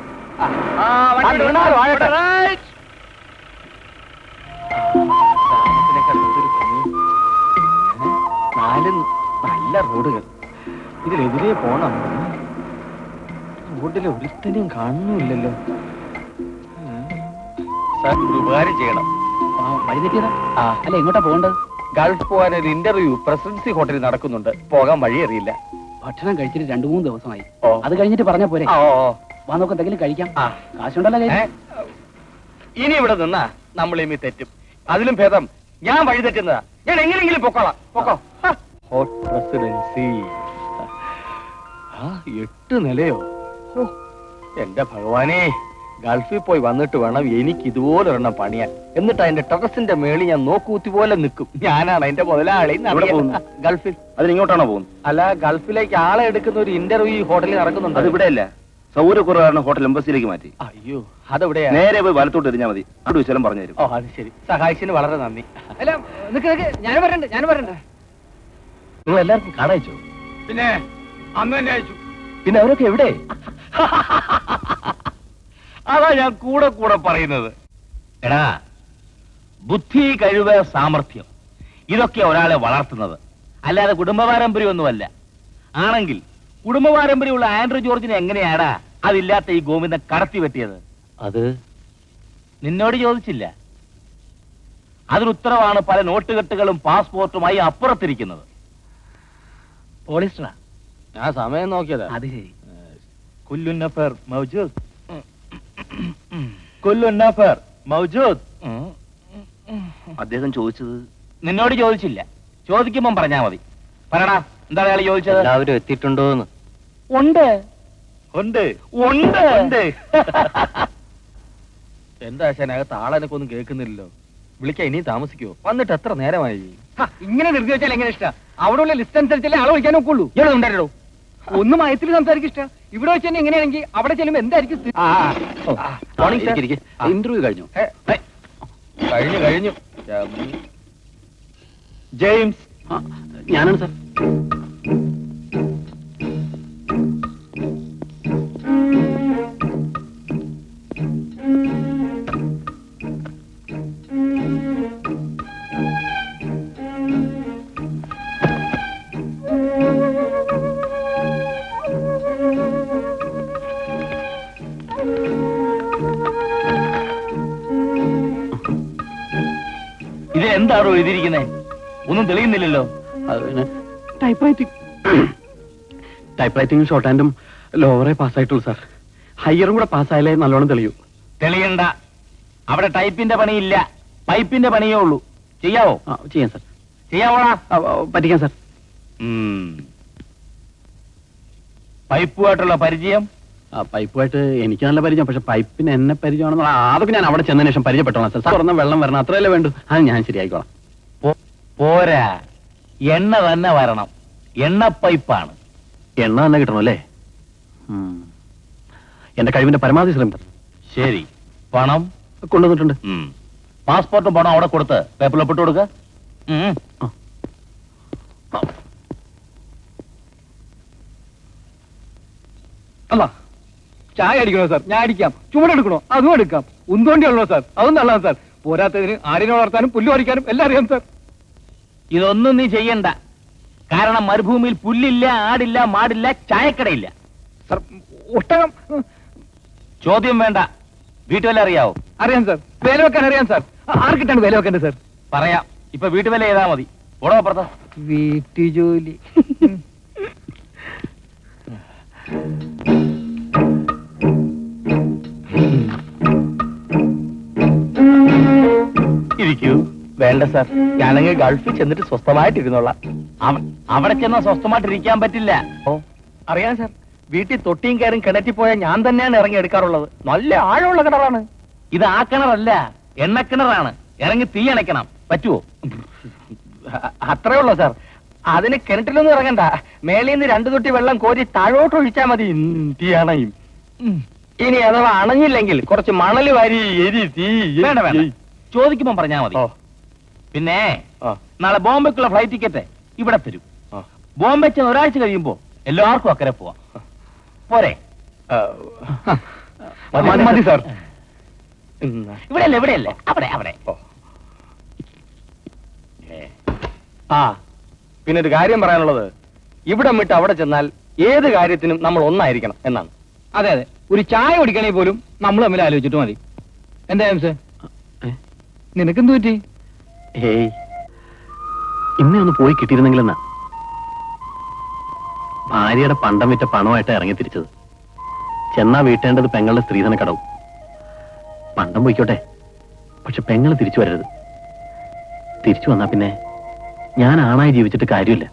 നല്ല റോഡുകൾ, ഇതിലെതിരെ പോണം. റോഡിൽ ഒരുത്തനെയും കാണുന്നില്ലല്ലോ. സാർ, ഒരു ഉപകാരം ചെയ്യണം. വഴി തെറ്റിയതാ? അല്ല, എങ്ങോട്ടാ പോകേണ്ടത്? ഗൾഫ് പോകാൻ ഒരു ഇന്റർവ്യൂ പ്രസിഡൻസി ഹോട്ടലിൽ നടക്കുന്നുണ്ട്. പോകാൻ വഴി അറിയില്ല. ഭക്ഷണം കഴിച്ചിട്ട് 2-3 ദിവസമായി. ഓ. അത് കഴിഞ്ഞിട്ട് പറഞ്ഞ പോരെ. ഓ വാ, നമുക്ക് എന്തെങ്കിലും കഴിക്കാം. ആ. കാശുണ്ടല്ലോ കയ്യിൽ. ഇനി ഇവിടെ നിന്നാ നമ്മൾ ഇനി തെറ്റും. അതിലും ഭേദം ഞാൻ വഴി തെറ്റുന്നതാ. ഞാൻ എങ്ങനെയെങ്കിലും പൊക്കോളാം. പൊക്കോ. Hot presidency 8 നിലയോ? എന്റെ ഭഗവാനെ, ഗൾഫിൽ പോയി വന്നിട്ട് വേണം എനിക്ക് ഇതുപോലെ ഒരെണ്ണം പണിയാൻ. എന്നിട്ട് അതിന്റെ ടെറസിന്റെ മേളിൽ ഞാൻ നോക്കൂത്തി പോലെ നിൽക്കും. ഞാനാണ് അതിന്റെ മുതലാളി. ഗൾഫിൽ. അതിനിങ്ങോട്ടാണോ പോകുന്നത്? അല്ല, ഗൾഫിലേക്ക് ആളെ എടുക്കുന്ന ഒരു ഇന്റർവ്യൂ ഈ ഹോട്ടലിൽ നടക്കുന്നുണ്ട്. അതിവിടെ അല്ല, സൗകര്യക്കുറവാണ് ഹോട്ടൽ എംബസിയിലേക്ക് മാറ്റി. അയ്യോ, അതെവിടെയാ? നേരെ പോയി വലത്തോട്ട് എറിഞ്ഞാൽ മതി, അവിടെ വിശലം പറഞ്ഞു തരും. ഓ അത് ശരി, സഹായിച്ചതിന് വളരെ നന്ദി. അല്ല, നിക്ക് ഞാൻ വരണ്ട്. നിങ്ങൾ എല്ലാവർക്കും കാണായിച്ചോ? പിന്നെ അന്ന് തന്നെ അയച്ചു. പിന്നെ അവരൊക്കെ എവിടെ? അതാ ഞാൻ കൂടെ പറയുന്നത്. എടാ, ബുദ്ധി, കഴിവ്, സാമർഥ്യം, ഇതൊക്കെ ഒരാളെ വളർത്തുന്നത്, അല്ലാതെ കുടുംബപാരമ്പര്യമൊന്നുമല്ല. ആണെങ്കിൽ കുടുംബപാരമ്പര്യമുള്ള ആൻഡ്രൂ ജോർജിനെ എങ്ങനെയാടാ അതില്ലാത്ത ഈ ഗോവിന്ദൻ കടത്തി വെട്ടിയത്? അത് നിന്നോട് ചോദിച്ചില്ല. അതിനുത്തരവാണ് പല നോട്ടുകെട്ടുകളും പാസ്പോർട്ടുമായി അപ്പുറത്തിരിക്കുന്നത്. പോളിസ്റ്ററാ? ഞാൻ സമയം നോക്കിയതാ. അത് ശരി. കുല്ലുന്നഫർ മൗജൂദ്. കുല്ലുന്നഫർ മൗജൂദ്. അദ്ദേഹം ചോദിച്ചത് നിന്നോട് ചോദിച്ചില്ല, ചോദിക്കുമ്പം പറഞ്ഞാ മതി. പറയടാ, എന്താ അയാൾ ചോദിച്ചത്? എല്ലാവരും എത്തിയിട്ടുണ്ടോന്ന്. ഉണ്ട്. ഉണ്ട്. എന്താ ശനകത്ത് ആളെനക്കൊന്നും കേൾക്കുന്നില്ലല്ലോ. വിളിക്കാൻ ഇനി താമസിക്കുവോ? വന്നിട്ട് എത്ര നേരമായി? ഇങ്ങനെ നിർത്തി വെച്ചാൽ എങ്ങനെ ഇഷ്ടം? അവിടെയുള്ള ലിസ്റ്റ് അനുസരിച്ചല്ലേ ആളെ വിളിക്കാൻ ഒക്കുള്ളൂ. ഇയാളെ ഉണ്ടായിരുന്നോ? ഒന്നും മയത്തിൽ സംസാരിക്കും ഇഷ്ടം. ഇവിടെ വെച്ച് തന്നെ എങ്ങനെയാണെങ്കിൽ അവിടെ ചെല്ലുമ്പോ എന്തായിരിക്കും സ്ഥിതി? ഇന്റർവ്യൂ കഴിഞ്ഞു. കഴിഞ്ഞു. ജെയിംസ്, ഞാനാണ് സാർ. ഇത് എന്താണോ എഴുതിയിരിക്കുന്നേ? ഒന്നും തെളിയുന്നില്ലല്ലോ. അത് പിന്നെ ടൈപ്പ് റൈറ്റിംഗും ഷോർട്ട് ഹാൻഡും ലോവറേ പാസ്സായിട്ടുള്ളൂ സാർ. ഹയറും കൂടെ പാസ്സായാലേ നല്ലോണം തെളിയൂ. തെളിയണ്ട. അവിടെ ടൈപ്പിന്റെ പണിയില്ല, പൈപ്പിന്റെ പണിയേ ഉള്ളൂ. ചെയ്യാവോ? ചെയ്യാം സാർ. ചെയ്യാവോടാ? പറ്റിക്കാം സാർ. പൈപ്പുമായിട്ടുള്ള പരിചയം? പൈപ്പുമായിട്ട് എനിക്ക് നല്ല പരിചയം. പക്ഷെ പൈപ്പിന് എന്നെ പരിചയമാണെന്നുള്ള അതൊക്കെ ഞാൻ അവിടെ ചെന്നതിന് ശേഷം പരിചയപ്പെട്ടോളാം സാർ. തുറന്ന വെള്ളം വരണം, അത്രയല്ലേ വേണ്ടു. അത് ഞാൻ ശരിയായിക്കോളാം. പോരാ, എണ്ണ തന്നെ വരണം. എണ്ണ പൈപ്പാണ്. എണ്ണ തന്നെ കിട്ടണം അല്ലേ? എന്റെ കഴിവിന്റെ പരമാവധി ശ്രമിക്കാം. ശരി, പണം കൊണ്ടുവന്നിട്ടുണ്ട്. പാസ്പോർട്ടും പണം അവിടെ കൊടുത്ത് പേപ്പറിൽ ഒപ്പിട്ട് കൊടുക്ക. അല്ല, ചായ അടിക്കണോ സാർ? ഞാൻ അടിക്കാം. ചുമടെടുക്കണോ? അതും എടുക്കാം. ഉന്തോണ്ടി ഉള്ളോ സാർ? അതും നല്ലതാണ് സാർ. പോരാത്തതിന് ആടിനെ വളർത്താനും പുല്ല് പറിക്കാനും എല്ലാം അറിയാം സാർ. ഇതൊന്നും നീ ചെയ്യണ്ട. കാരണം മരുഭൂമിയിൽ പുല്ലില്ല, ആടില്ല, മാടില്ല, ചായക്കടയില്ല. സാർ, ഒട്ടകം ചോദ്യം വേണ്ട. വീട്ടുവില അറിയാവോ? അറിയാം സാർ. വേല വെക്കാൻ അറിയാം സാർ. ആർക്കിട്ടാണ് വേല വെക്കേണ്ടത് സാർ? പറയാം. ഇപ്പൊ വീട്ടുവില ചെയ്താ മതി. ഓടോ അപ്പുറത്ത്. വീട്ടു ജോലി. ഇരിക്കൂ. വേണ്ട സാർ, ഞാനങ്ങ് ഗൾഫിൽ ചെന്നിട്ട് സ്വസ്ഥമായിട്ടിരുന്നോളാം. അവിടെ ചെന്നാ സ്വസ്ഥമായിട്ടിരിക്കാൻ പറ്റില്ല. അറിയാം സാർ, വീട്ടിൽ തൊട്ടിയും കയറും കിണറ്റിൽ പോയാൽ ഞാൻ തന്നെയാണ് ഇറങ്ങി എടുക്കാറുള്ളത്. നല്ല ആഴമുള്ള കിണറാണ്. ഇത് ആ കിണറല്ല, എണ്ണക്കിണറാണ്. ഇറങ്ങി തീ അണയ്ക്കണം. പറ്റുവോ? അത്രേ ഉള്ളൂ സാർ. അതിന് കിണറ്റിലൊന്നും ഇറങ്ങണ്ട. മേളിൽ നിന്ന് 2 തൊട്ടി വെള്ളം കോരി താഴോട്ട് ഒഴിച്ചാൽ മതി. തീ അണയും. ഇനി അഥവാ അണഞ്ഞില്ലെങ്കിൽ കുറച്ച് മണല് വാരി എരി തീ. വേണ്ട വേണ്ട, ചോദിക്കുമ്പോ പറഞ്ഞാ മതി. പിന്നെ നാളെ ബോംബെക്കുള്ള ഫ്ലൈറ്റ് ടിക്കറ്റ് ഇവിടെ തരും. ബോംബെ ചെന്ന് ഒരാഴ്ച കഴിയുമ്പോ എല്ലാവർക്കും അക്കരെ പോവാം. പോരെ? മതി സാർ. ഇവിടെയല്ലേ, ഇവിടെയല്ലേ, അവിടെ അവിടെ. പിന്നെ ഒരു കാര്യം പറയാനുള്ളത്, ഇവിടെ വിട്ട് അവിടെ ചെന്നാൽ ഏത് കാര്യത്തിനും നമ്മൾ ഒന്നായിരിക്കണം എന്നാണ്. അതെ അതെ, ഒരു ചായ കുടിക്കണേ പോലും നമ്മൾ തമ്മിൽ ആലോചിച്ചിട്ട് മതി. എന്താ ജെയിംസ്, നിനക്കെന്ത് പറ്റി? ഏയ്, ഇന്നെ ഒന്ന് പോയി കിട്ടിയിരുന്നെങ്കിലെന്നാ. ഭാര്യയുടെ പണ്ടം വിറ്റ പണമായിട്ട് ഇറങ്ങി തിരിച്ചത്. ചെന്നാ വീട്ടേണ്ടത് പെങ്ങളുടെ സ്ത്രീധന കടവും. പണ്ടം പോയിക്കോട്ടെ, പക്ഷെ പെങ്ങൾ തിരിച്ചു വരരുത്. തിരിച്ചു വന്നാ പിന്നെ ഞാൻ ആണായി ജീവിച്ചിട്ട് കാര്യമില്ല.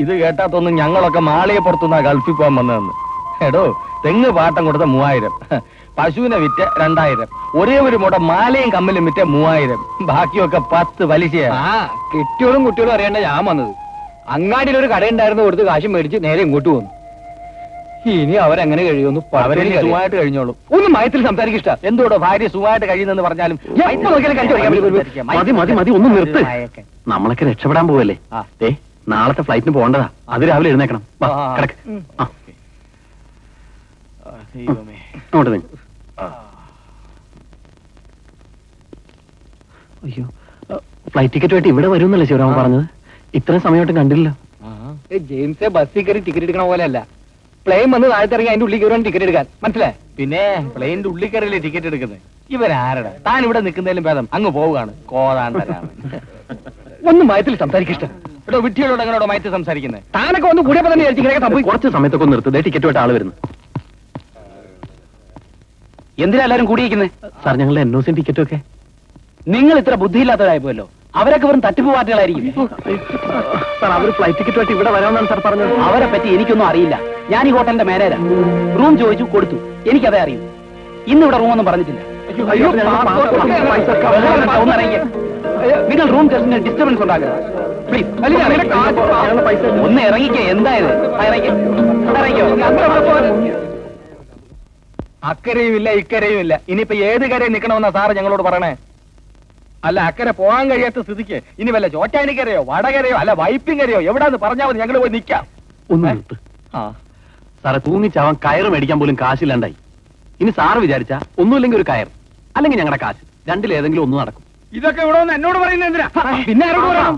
ഇത് കേട്ടാത്തൊന്നും ഞങ്ങളൊക്കെ മാളിയെ പുറത്തുനിന്നാ ഗൾഫിൽ പോകാൻ വന്നതെന്ന്. എടോ, തെങ്ങ് പാട്ടം കൊടുത്ത 3000, പശുവിനെ വിറ്റ് 2000, ഒരേ ഒരു മുട മാലയും കമ്മലും വിറ്റ് 3000, ബാക്കിയൊക്കെ 10 പലിശയാണ്. കെട്ടിയോളും കുട്ടികളും അറിയേണ്ട ഞാൻ വന്നത്. അങ്ങാടിയിൽ ഒരു കടയുണ്ടായിരുന്നു, കൊടുത്ത് കാശ് മേടിച്ച് നേരെ ഇങ്ങോട്ട് പോന്നു. ഇനി അവരെങ്ങനെ കഴിയുമെന്ന് അവരെ സുഖമായിട്ട് കഴിഞ്ഞോളൂ. ഒന്ന് മയത്തിൽ സംസാരിക്കിഷ്ട. എന്തോടോ ഭാര്യ സുഖമായിട്ട് കഴിയുന്നെന്ന് പറഞ്ഞാലും മതി മതി മതി, ഒന്ന് നിർത്ത്. നമ്മളൊക്കെ രക്ഷപ്പെടാൻ പോവല്ലേ? നാളത്തെ ഫ്ലൈറ്റിന് പോകേണ്ടതാ. അത് രാവിലെ എഴുന്നേക്കണം. കിടക്ക്. അങ്ങോട്ട് നീ. അയ്യോ, ഫ്ലൈറ്റ് ടിക്കറ്റുമായിട്ട് ഇവിടെ വരുമെന്നല്ലേ ശിവരാമൻ പറഞ്ഞത്? ഇത്രയും സമയമായിട്ട് കണ്ടില്ലല്ലോ. ജെയിംസെ ബസ്സിൽ കയറി ടിക്കറ്റ് എടുക്കണ പോലെയല്ല. പ്ലെയിൻ വന്ന് താഴത്തിറങ്ങി അതിന്റെ ഉള്ളിൽ കയറാൻ ടിക്കറ്റ് എടുക്കാൻ. മനസ്സിലായി? പിന്നെ പ്ലെയിനിന്റെ ഉള്ളിൽ കയറിയല്ലേ ടിക്കറ്റ് എടുക്കുന്നത്? ഇവരാരടാ? താൻ ഇവിടെ നിൽക്കുന്നതിലും ഭേദം അങ്ങ് പോവുകയാണ്. കോതാണ്ടരാണ്. ഒന്നും മയത്തിൽ സംസാരിക്കിഷ്ട. ഇവിടെ വിട്ടികളോട് എങ്ങനെയോടോ മയത്തിൽ സംസാരിക്കുന്നത്? താനൊക്കെ ഒന്ന് കൂടിയപ്പോ തന്നെ സംഭവിക്കും. കുറച്ച് സമയത്തൊക്കെ ഒന്ന് നിർത്തതേ. ടിക്കറ്റുമായിട്ട് ആള് വരുന്നു. എന്തിനാ എല്ലാരും കൂടിയിരിക്കുന്നത്? സാർ, ഞങ്ങളുടെ NOC ടിക്കറ്റും ഒക്കെ. നിങ്ങൾ ഇത്ര ബുദ്ധിയില്ലാത്തവരായിപ്പോയല്ലോ. അവരൊക്കെ വെറും തട്ടിപ്പ് പാർട്ടികളായിരിക്കും. സാർ, അവർ ഫ്ലൈറ്റ് ടിക്കറ്റുമായിട്ട് ഇവിടെ വരാമെന്നാണ് സാർ പറഞ്ഞത്. അവരെ പറ്റി എനിക്കൊന്നും അറിയില്ല. ഞാൻ ഈ ഹോട്ടലിന്റെ മാനേജരാ. റൂം ചോദിച്ചു, കൊടുത്തു. എനിക്കതേ അറിയൂ. ഇന്ന് ഇവിടെ റൂമൊന്നും പറഞ്ഞിട്ടില്ല. അയ്യോ, നിങ്ങൾ റൂം ടെസ്റ്റിന് ഡിസ്റ്റർബൻസ് ഉണ്ടാക്കുക പ്ലീസ്. ഒന്ന് ഇറങ്ങിക്കേ. എന്തായത്? അക്കരയും ഇല്ല ഇക്കരയും ഇല്ല. ഇനിയിപ്പോ ഏത് കരയിൽ നിൽക്കണമെന്നാ സാറ് ഞങ്ങളോട് പറയണേ? അല്ല, അക്കരെ പോകാൻ കഴിയാത്ത സ്ഥിതിക്ക് ഇനി വല്ല ചോറ്റാനിക്കരയോ വടകരയോ അല്ല വൈപ്പിങ്കരയോ എവിടാന്ന് പറഞ്ഞാൽ മതി, ഞങ്ങൾ പോയി നിൽക്കാം. ഒന്ന് നിർത്ത്. സാറെ, തൂങ്ങിച്ചാവാൻ കയറ് മേടിക്കാൻ പോലും കാശില്ലാണ്ടായി. ഇനി സാറ് വിചാരിച്ചാ ഒന്നുമില്ലെങ്കിൽ ഒരു കയർ, അല്ലെങ്കിൽ ഞങ്ങളുടെ കാശ്, രണ്ടിലേതെങ്കിലും ഒന്നും നടക്കും. ഇതൊക്കെ ഇവിടെ ഒന്ന് എന്നോട് പറയുന്നത് എന്തിനാ? പിന്നെ ആരോട് പറയണം?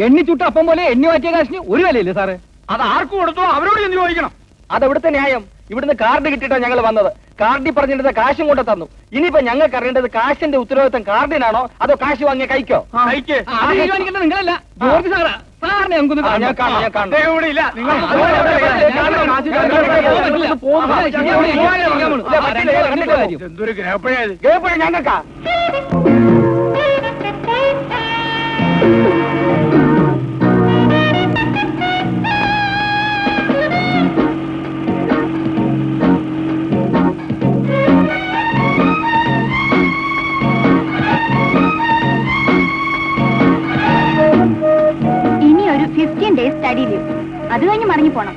എണ്ണി ചുട്ട അപ്പം പോലെ എണ്ണി മാറ്റിയ കാശിന് ഒരു വിലയില്ലേ സാറേ? അത് ആർക്ക് കൊടുത്തോ അവരോട് എന്ത് ചോദിക്കണം? അതെവിടുത്തെ ന്യായം? ഇവിടുന്ന് കാർഡ് കിട്ടിയിട്ടാ ഞങ്ങൾ വന്നത്. കാർഡിൽ പറഞ്ഞിട്ട് കാശും കൊണ്ട് തന്നു. ഇനിയിപ്പോ ഞങ്ങൾക്ക് അറിയേണ്ടത് കാശിന്റെ ഉത്തരവാദിത്തം കാർഡിനാണോ അതോ കാശ് വാങ്ങിയ കൈക്കോ? തീരുമാനിക്കേണ്ടത് നിങ്ങളല്ല, ജോർജ് സാറാ. സാറിനെ നമുക്കൊന്ന് ഞാൻ കാണാം, ഞാൻ കാണാം. എന്തൊരു ഗ്രഹപ്പഴയത്. ഞങ്ങൾക്കാ ഇനി ഒരു 15 days സ്റ്റഡി ലീവ്, അത് കഴിഞ്ഞ് മടങ്ങി പോണം.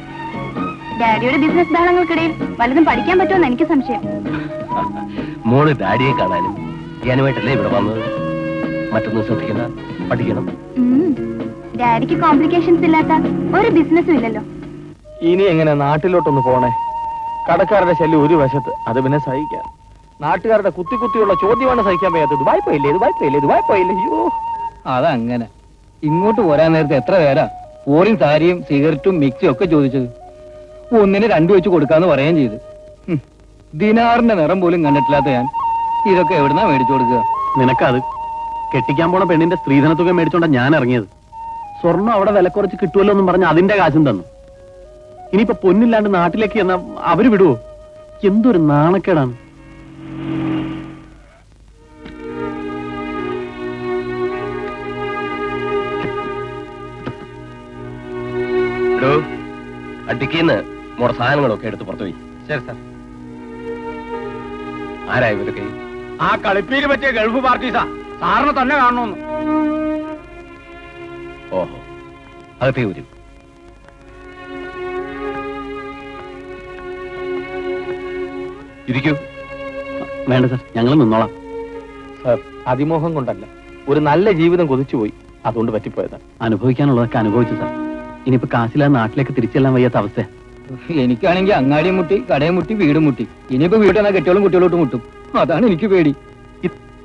ഡാഡിയുടെ ബിസിനസ് ബഹളങ്ങൾക്കിടയിൽ വല്ലതും പഠിക്കാൻ പറ്റുമെന്ന് എനിക്ക് സംശയം. മോള് ഡാഡിയെ കാണാനും ഞാനുമായിട്ടല്ലേ ഇവിടെ വന്നത്. മറ്റൊന്നും ശ്രദ്ധിക്കണ്ട, പഠിക്കണം. ഡാഡിക്ക് കോംപ്ലിക്കേഷൻസ് ഇല്ലാത്ത ഒരു ബിസിനസ്സും ഇല്ലല്ലോ. ഇനി എങ്ങനെ നാട്ടിലോട്ടൊന്ന് പോണേ? കടക്കാരുടെ ശല്യം ഒരു വശത്ത്, അത് പിന്നെ സഹിക്കാം. നാട്ടുകാരുടെ കുത്തി കുത്തിയുള്ള ചോദ്യമാണ് സഹിക്കാൻ വയ്യാത്തത്. ദുബായ് പോയില്ലേ, ദുബായ് പോയില്ലേ, ദുബായ് പോയില്ലേ? അയ്യോ, അതങ്ങനെ. ഇങ്ങോട്ട് പോരാൻ നേരത്തെ എത്ര പേരാ പോറിൻ സാരിയും സിഗരറ്റും മിക്സും ഒക്കെ ചോദിച്ചത്. ഒന്നിന് 2 വെച്ച് കൊടുക്കാന്ന് പറയുകയും ചെയ്തു. ദിനാറിന്റെ നിറം പോലും കണ്ടിട്ടില്ലാത്ത ഞാൻ ഇതൊക്കെ എവിടുന്നാ മേടിച്ചു കൊടുക്കുക? നിനക്കത് കെട്ടിക്കാൻ പോണ പെണ്ണിന്റെ സ്ത്രീധനത്തുക മേടിച്ചോണ്ടാ ഞാൻ ഇറങ്ങിയത്. സ്വർണ്ണം അവിടെ വില കുറച്ച് കിട്ടുമല്ലോ എന്നും പറഞ്ഞ് അതിന്റെ കാശും തന്നു. ഇനിയിപ്പോ പൊന്നില്ലാണ്ട് നാട്ടിലേക്ക് എന്നാ അവര് വിടുവോ? എന്തൊരു നാണക്കേടാണ്. അടിക്കുന്ന മോടെ സാധനങ്ങളൊക്കെ എടുത്ത് പുറത്തുപോയി. ശരി സാർ. ആരാ ഇവരൊക്കെ? ആ കളിപ്പീര് പറ്റിയ ഗൾഫ് പാർട്ടീസാ. സാറിന് തന്നെ കാണണമെന്ന്. ഓഹോ, അകത്തേ വരും. ഇരിക്കൂ. വേണ്ട സാർ, ഞങ്ങൾ നിന്നോളാം. സാർ, അതിമോഹം കൊണ്ടല്ല, ഒരു നല്ല ജീവിതം കൊതിച്ചുപോയി, അതുകൊണ്ട് പറ്റിപ്പോയതാണ്. അനുഭവിക്കാനുള്ളതൊക്കെ അനുഭവിച്ചു സാർ. ഇനിയിപ്പോ കാശില്ലാതെ നാട്ടിലേക്ക് തിരിച്ചെല്ലാൻ വയ്യാത്ത അവസ്ഥ. എനിക്കാണെങ്കിൽ അങ്ങാടിയും മുട്ടി, കടയും മുട്ടി, വീടും മുട്ടി. ഇനിയിപ്പോ വീട്ടിൽ കെട്ടിയോളും കുട്ടികളോട്ട് മുട്ടും. അതാണ് എനിക്ക് പേടി.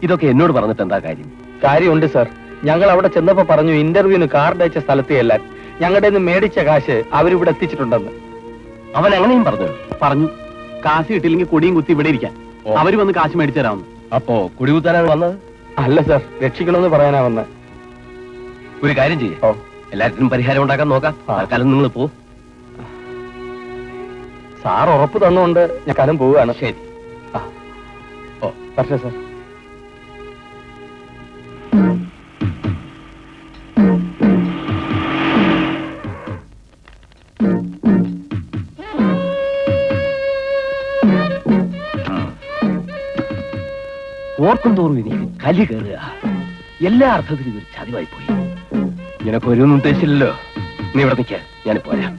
ഇതൊക്കെ എന്നോട് പറഞ്ഞിട്ട് എന്താ കാര്യം? കാര്യമുണ്ട് സാർ. ഞങ്ങൾ അവിടെ ചെന്നപ്പോ പറഞ്ഞു ഇന്റർവ്യൂവിന് കാർഡ് അയച്ച സ്ഥലത്തെ എല്ലാം ഞങ്ങളുടെ നിന്ന് മേടിച്ച കാശ് അവരിവിടെ എത്തിച്ചിട്ടുണ്ടെന്ന്. അവൻ അങ്ങനെയും പറഞ്ഞു? പറഞ്ഞു, കാശ് കിട്ടിയില്ലെങ്കിൽ കൊടിയും കുത്തി ഇവിടെ ഇരിക്കാൻ. അവര് വന്ന് കാശ് മേടിച്ചു തരാമെന്ന്. അപ്പോ കുടികുത്താനാണ് വന്നത്? അല്ല സാർ, രക്ഷിക്കണമെന്ന് പറയാനാ വന്നത്. ഒരു കാര്യം ചെയ്യേ, എല്ലാത്തിനും പരിഹാരം ഉണ്ടാക്കാൻ നോക്കാം. തൽക്കാലം നിങ്ങൾ പോ. സാർ ഉറപ്പ് തന്നുകൊണ്ട് ഞാൻ കാലം പോവുകയാണ്. ശരി. ഓ, പക്ഷേ സാർ, ഓർക്കും തോറും എനിക്ക് കലി കയറുക. എല്ലാ അർത്ഥത്തിലും ഇതൊരു ചതിവായി പോയി. നിനക്ക് ഒരു ഉദ്ദേശിച്ചില്ലല്ലോ. നീ ഇവിടെ നിൽക്കാൻ, ഞാൻ പോരാ.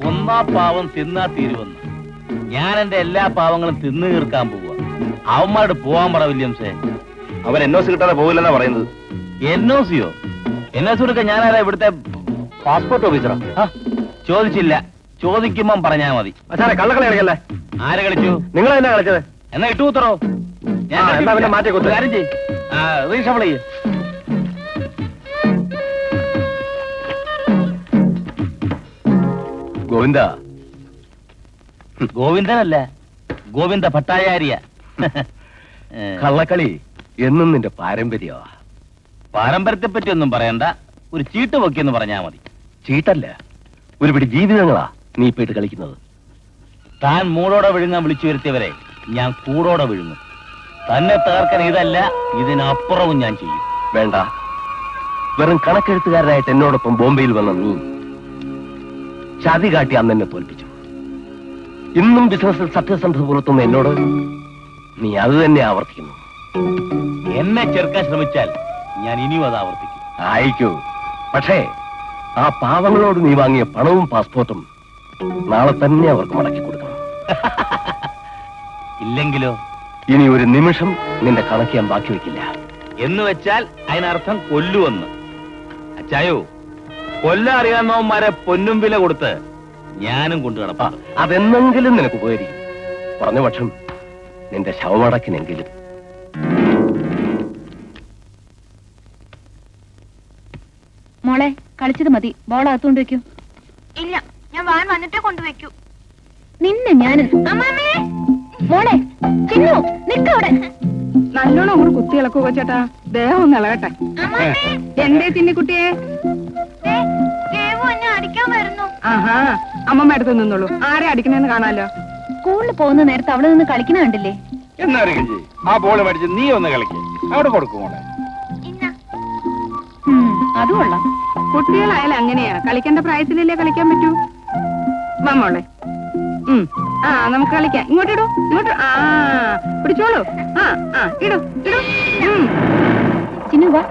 ഒന്നാ പാവം തിന്നാ തീരുവെന്ന് ഞാൻ എന്റെ എല്ലാ പാവങ്ങളും തിന്നു തീർക്കാൻ പോവുക. അവന്മാരോട് പോവാൻ പറ വില്യംസേ. അവൻ NOC കിട്ടാതെ പോകില്ലെന്നാ പറയുന്നത്. NOCയോ? NOC കൊടുക്കാൻ ഞാനാരാ? ഇവിടുത്തെ പാസ്പോർട്ട് ഓഫീസറാ. ചോദിച്ചില്ല, ചോദിക്കുമ്പം പറഞ്ഞാ മതി. സാറേ, കള്ളക്കളി കളിക്കല്ലേ. ആര് കളിച്ചു? നിങ്ങൾ തന്നെ കളിച്ചത്. എന്നാ ഇട്ടു കുത്തറോ? എന്നാ പിന്നെ മാറ്റി കുത്ത്. കാര്യം ചെയ്യ്. റീഷഫിൾ ചെയ്യ്. ഗോവിന്ദ. ഗോവിന്ദനല്ല, ഗോവിന്ദ ഭട്ടാചാര്യ. കള്ളക്കളി എന്നും നിന്റെ പാരമ്പര്യമാ. പാരമ്പര്യത്തെ പറ്റി ഒന്നും പറയണ്ട, ഒരു ചീട്ട് പൊക്കിയെന്ന് പറഞ്ഞാ മതി. ചീട്ടല്ല, ഒരു പിടി ജീവിതങ്ങളാ നീ ഇപ്പൊ കളിക്കുന്നത്. താൻ മൂടോടെ വിഴുങ്ങാൻ വിളിച്ചു വരുത്തിയവരെ ഞാൻ കൂടോടെ വിഴുങ്ങും. തന്നെ തകർക്കാൻ ഇതല്ല, ഇതിനപ്പുറവും ഞാൻ ചെയ്യും. വേണ്ട, വെറും കണക്കെഴുത്തുകാരനായിട്ട് എന്നോടൊപ്പം ബോംബെയിൽ വന്ന നീ ചതി കാട്ടി അന്ന് എന്നെ തോൽപ്പിച്ചു. ഇന്നും ബിസിനസ്സിൽ സത്യസന്ധത പുലർത്തുന്ന എന്നോട് നീ അത് തന്നെ ആവർത്തിക്കുന്നു. എന്നെ ചെറുക്കാൻ ശ്രമിച്ചാൽ ഞാൻ ഇനിയും അത് ആവർത്തിക്കും. ആയിക്കോ. പക്ഷേ ആ പാവങ്ങളോട് നീ വാങ്ങിയ പണവും പാസ്പോർട്ടും നാളെ തന്നെ അവർക്ക് മടക്കി കൊടുക്കണം. ഇല്ലെങ്കിലോ? ഇനി ഒരു നിമിഷം നിന്റെ കണക്ക് ഞാൻ ബാക്കി വെക്കില്ല. എന്ന് വെച്ചാൽ അതിനർത്ഥം കൊല്ലുവെന്ന്. അച്ചായോ, കൊല്ലം അറിയാവുന്നവന്മാരെ പൊന്നും വില കൊടുത്ത് ഞാനും കൊണ്ടു കിടപ്പാ. അതെന്നെങ്കിലും നിനക്ക് ഉപകരിക്കും. പറഞ്ഞ പക്ഷം നിന്റെ ശവമടക്കിനെങ്കിലും. മോളെ കളിച്ചത് മതി, ബോൾ അകത്തുകൊണ്ട് വെക്കൂ. ഇല്ല, ഞാൻ വാൻ വന്നിട്ടേ കൊണ്ടുവയ്ക്കൂ. നിന്നെ ഞാൻ മോളെ ചിന്നു നിക്കവിടെ. നല്ലോണം അങ്ങോട്ട് കുത്തി ഇളക്കുക ചേട്ടാ, ദേഹം ഒന്ന് ഇളകട്ടെ. എന്തേ ചിന്നിക്കുട്ടിയെ? അടിക്കാൻ വരുന്നു. ആഹാ, അമ്മമ്മ അടുത്ത് നിന്നോളൂ, ആരെ അടിക്കണേന്ന് കാണാലോ. സ്കൂളിൽ പോകുന്ന നേരത്ത് അവിടെ നിന്ന് കളിക്കണ കണ്ടില്ലേ? എന്നാ ആ ബോള് മേടിച്ച് നീ ഒന്ന് കളിക്കും, അവിടെ കൊടുക്കുമോളെ. അത് കൊള്ളാം. കുട്ടികളായാലും അങ്ങനെയാ, കളിക്കേണ്ട പ്രായത്തിലല്ലേ കളിക്കാൻ പറ്റൂ. വന്നോളെ. ആ നമുക്ക് കളിക്കാം. ഇങ്ങോട്ട് ഇടൂ, ഇങ്ങോട്ട്. ആ പിടിച്ചോളൂ. ആ ആ ഇടൂ ഇടൂ. ചിന്നു വാ.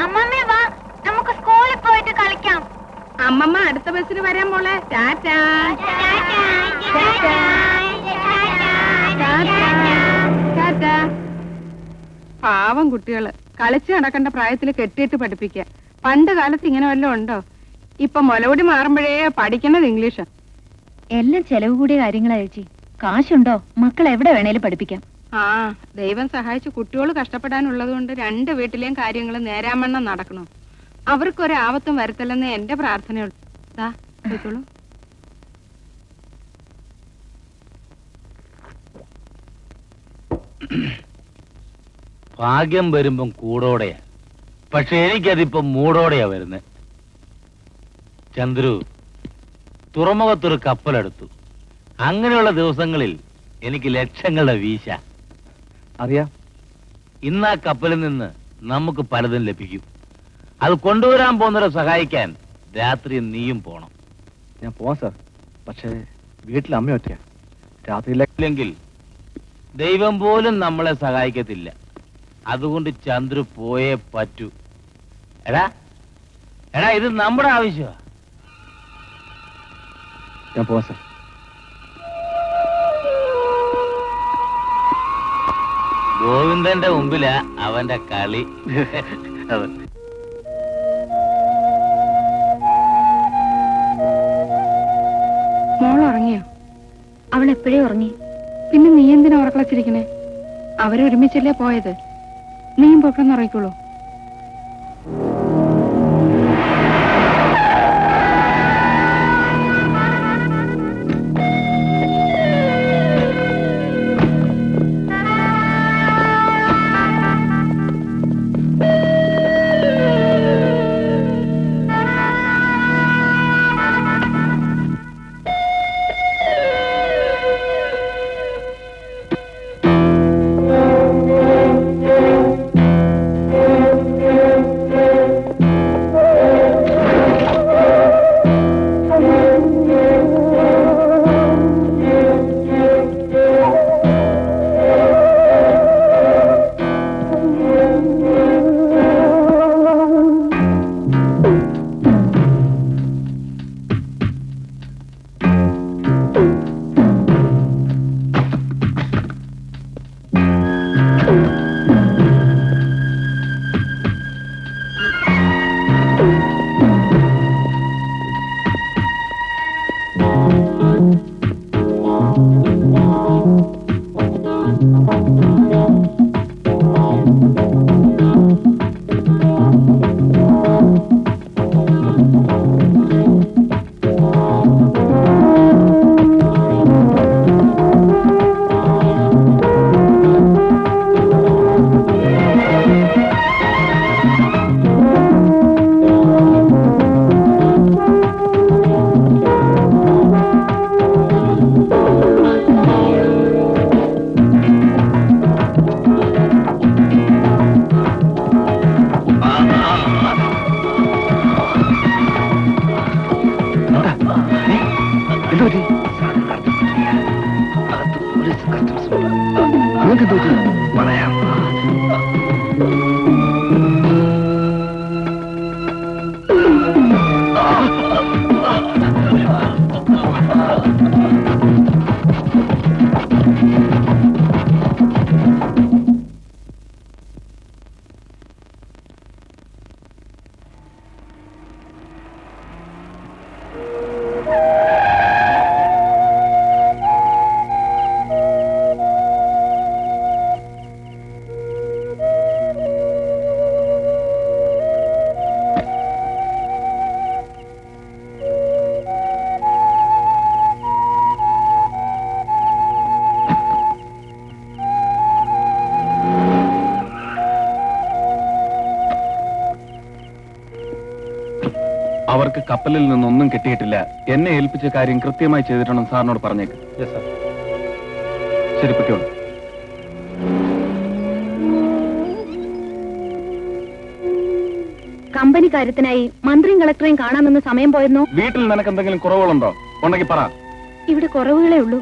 അമ്മമ്മേ വാ, നമുക്ക് സ്കൂളിൽ പോയിട്ട് കളിക്കാം. അമ്മമ്മ അടുത്ത ബസ്സിന് വരാൻ മോളെ. ടാറ്റാ. ടാറ്റാ. പാവം കുട്ടികള് കളിച്ച് നടക്കേണ്ട പ്രായത്തിൽ കെട്ടിയിട്ട് പഠിപ്പിക്കുക. പണ്ട് കാലത്ത് ഇങ്ങനെ വല്ലതും ഉണ്ടോ? ഇപ്പൊ മുലകുടി മാറുമ്പോഴേ പഠിക്കുന്നത് ഇംഗ്ലീഷ്. എല്ലാം ചെലവ് കൂടിയ കാര്യങ്ങളാ ചേച്ചി. കാശുണ്ടോ മക്കൾ എവിടെ വേണേലും പഠിപ്പിക്കാം. ആ ദൈവം സഹായിച്ച് കുട്ടികൾ കഷ്ടപ്പെടാനുള്ളത് കൊണ്ട് രണ്ട് വീട്ടിലെയും കാര്യങ്ങൾ നേരാമണ്ണം നടക്കണം. അവർക്കൊരാപത്തും വരുത്തല്ലെന്ന് എന്റെ പ്രാർത്ഥനയുള്ളൂ. ഭാഗ്യം വരുമ്പം കൂടോടെയാ, പക്ഷെ എനിക്കതിപ്പം മൂടോടെയാ വരുന്നത്. ചന്ദ്രു, തുറമുഖത്തൊരു കപ്പലെടുത്തു. അങ്ങനെയുള്ള ദിവസങ്ങളിൽ എനിക്ക് ലക്ഷങ്ങളുടെ വീശ. അറിയാം. ഇന്ന് ആ കപ്പലിൽ നിന്ന് നമുക്ക് പലതും ലഭിക്കും. അത് കൊണ്ടുവരാൻ പോകുന്നവരെ സഹായിക്കാൻ രാത്രി നീയും പോണം. ഞാൻ പോവാം സാർ, പക്ഷേ വീട്ടിൽ അമ്മ ഒറ്റ രാത്രിയില്ലെങ്കിൽ ദൈവം പോലും നമ്മളെ സഹായിക്കത്തില്ല. അതുകൊണ്ട് ചന്ദ്രു പോയേ പറ്റൂ. എടാ എടാ ഇത് നമ്മുടെ ആവശ്യമാ. ഞാൻ പോവാം സാർ. ഗോവിന്ദന്റെ മുമ്പിലാ അവന്റെ കളി. മോൾ ഉറങ്ങിയോ? അവൾ എപ്പോഴേ ഉറങ്ങി. പിന്നെ നീ എന്തിനാ ഉറക്കളച്ചിരിക്കണേ? അവരൊരുമിച്ചല്ലേ പോയത്, നീയും പൊക്കണം ഉറങ്ങിക്കോളൂ. എന്ത് പറ്റി? അകത്ത് പോലീസ് കസ്റ്റംസ് നിങ്ങൾക്ക് എന്ത് പറ്റി? പറയാം. അവർക്ക് കപ്പലിൽ നിന്നൊന്നും കിട്ടിയിട്ടില്ല. എന്നെ ഏൽപ്പിച്ച കാര്യം കൃത്യമായി ചെയ്തിട്ടുണ്ടെന്ന് സാറിനോട് പറഞ്ഞേക്ക്. ശരി, പൊയ്ക്കോളൂ. കമ്പനി കാര്യത്തിനായി മന്ത്രിയും കളക്ടറെയും കാണാമെന്ന് സമയം പോയെന്നോ? വീട്ടിൽ നിനക്ക് എന്തെങ്കിലും കുറവുകളുണ്ടോ? ഉണ്ടെങ്കിൽ പറ. ഇവിടെ കുറവുകളേ ഉള്ളൂ.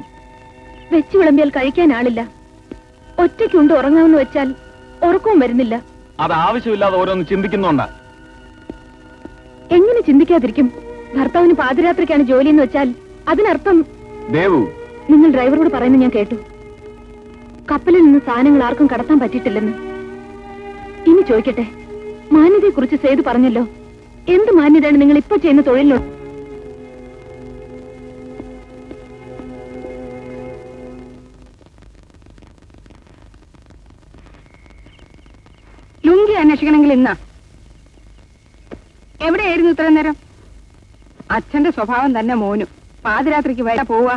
വെച്ചു വിളമ്പിയാൽ കഴിക്കാൻ ആളില്ല. ഒറ്റയ്ക്കുണ്ട് ഉറങ്ങാമെന്ന് വെച്ചാൽ ഉറക്കവും വരുന്നില്ല. അത് ആവശ്യമില്ലാതെ ഓരോന്ന് ചിന്തിക്കുന്നുണ്ടാ. എങ്ങനെ ചിന്തിക്കാതിരിക്കും? ഭർത്താവിന് പാതിരാത്രിക്കാണ് ജോലി എന്ന് വെച്ചാൽ അതിനർത്ഥം... ദേവു, നിങ്ങൾ ഡ്രൈവറോട് പറയുന്നത് ഞാൻ കേട്ടു. കപ്പലിൽ നിന്ന് സാധനങ്ങൾ ആർക്കും കടത്താൻ പറ്റിയിട്ടില്ലെന്ന്. ഇനി ചോദിക്കട്ടെ, മാന്യതയെ കുറിച്ച് സേതു പറഞ്ഞല്ലോ. എന്ത് മാന്യതയാണ് നിങ്ങൾ ഇപ്പൊ ചെയ്യുന്ന തൊഴിലിനോട്? ലുങ്കി അന്വേഷിക്കണമെങ്കിൽ ഇന്നാ. എവിടെയായിരുന്നു ഇത്ര നേരം? അച്ഛന്റെ സ്വഭാവം തന്നെ മോനും. പാതിരാത്രിക്ക് വരാ പോവാ.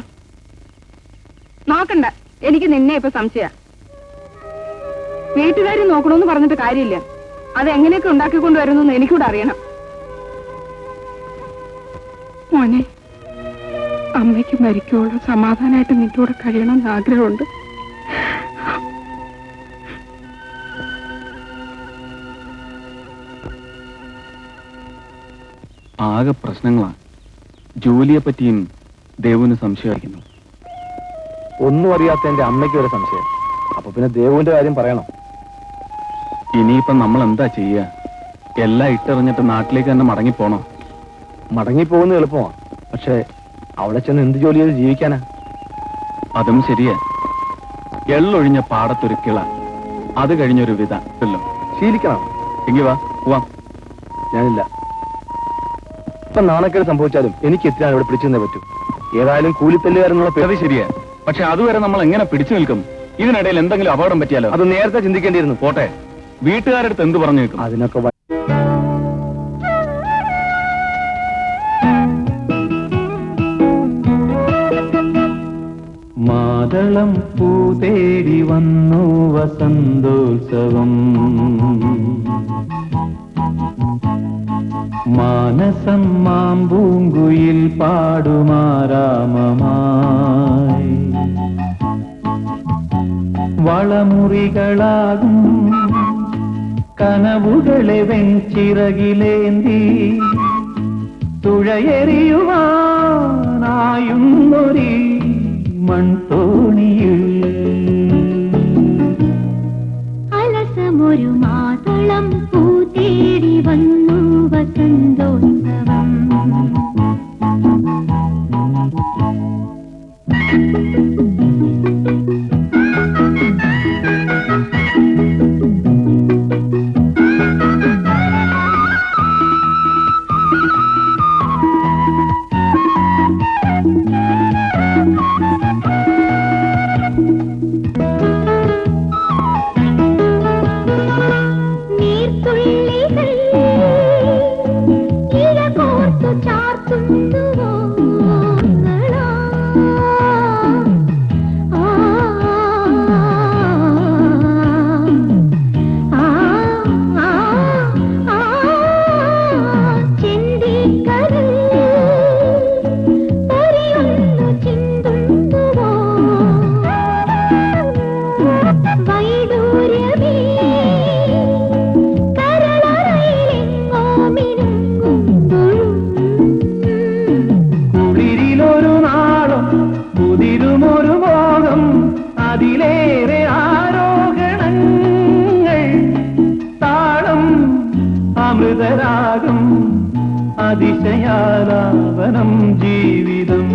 നോക്കണ്ട, എനിക്ക് നിന്നെ ഇപ്പൊ സംശയ. വീട്ടുകാരി നോക്കണമെന്ന് പറഞ്ഞിട്ട് കാര്യമില്ല. അത് എങ്ങനെയൊക്കെ ഉണ്ടാക്കിക്കൊണ്ടുവരുന്നു എനിക്കൂടെ അറിയണം. മോനെ, അമ്മയ്ക്ക് മരിക്കുവോളം സമാധാനമായിട്ട് നിന്റെ കൂടെ കഴിയണമെന്ന് ആഗ്രഹമുണ്ട്. ആകെ പ്രശ്നങ്ങളാ. ജോലിയെ പറ്റിയും ദേവുവിന് സംശയമായിരിക്കുന്നു. ഒന്നും അറിയാത്ത എന്റെ അമ്മയ്ക്ക് ഒരു സംശയം. അപ്പൊ പിന്നെ ദേവുവിന്റെ കാര്യം പറയണം. ഇനിയിപ്പം നമ്മൾ എന്താ ചെയ്യുക? എല്ലാം ഇട്ടെറിഞ്ഞിട്ട് നാട്ടിലേക്ക് തന്നെ മടങ്ങിപ്പോണോ? മടങ്ങിപ്പോകുന്നത് എളുപ്പമാണ്. പക്ഷെ അവിടെ ചെന്ന് എന്ത് ജോലി ചെയ്ത് ജീവിക്കാനാ? അതും ശരിയാ. എള്ളൊഴിഞ്ഞ പാടത്തൊരു കിള, അത് കഴിഞ്ഞൊരു വിധ ഇല്ലോ. ശീലിക്കണം. എങ്കി വാ പോവാം. ഞാനില്ല. ഇപ്പൊ നാണക്കേട് സംഭവിച്ചാലും എനിക്ക് എത്തിനാണ് ഇവിടെ പിടിച്ചു നിന്നേ പറ്റൂ. ഏതായാലും കൂലിത്തല്ലുകാരെന്നുള്ള അത് ശരിയാ. പക്ഷെ അതുവരെ നമ്മൾ എങ്ങനെ പിടിച്ചു നിൽക്കും? ഇതിനിടയിൽ എന്തെങ്കിലും അപകടം പറ്റിയാലോ? അത് നേരത്തെ ചിന്തിക്കേണ്ടിയിരുന്നു. പോട്ടെ, വീട്ടുകാരടുത്ത് എന്ത് പറഞ്ഞു നിൽക്കും? അതിനൊക്കെ മാതളം പൂതേടി വന്നു വസന്തോത്സവം. മാനസം മാമ്പൂങ്കുയിൽ പാടുമാരാമമായി. വളമുറികളാകും കനവുകളെ വെഞ്ചിറകിലേന്തി തുഴയെറിയുവാനായുന്നൊരി മൺതോണിയിൽ അലസമൊരു മാതളം പൂതേടി വന്നു വസന്തോത്സവം. ചാർത്തുന്നുവോ? മധുരരാഗം അതിശയാലാപനം ജീവിതം.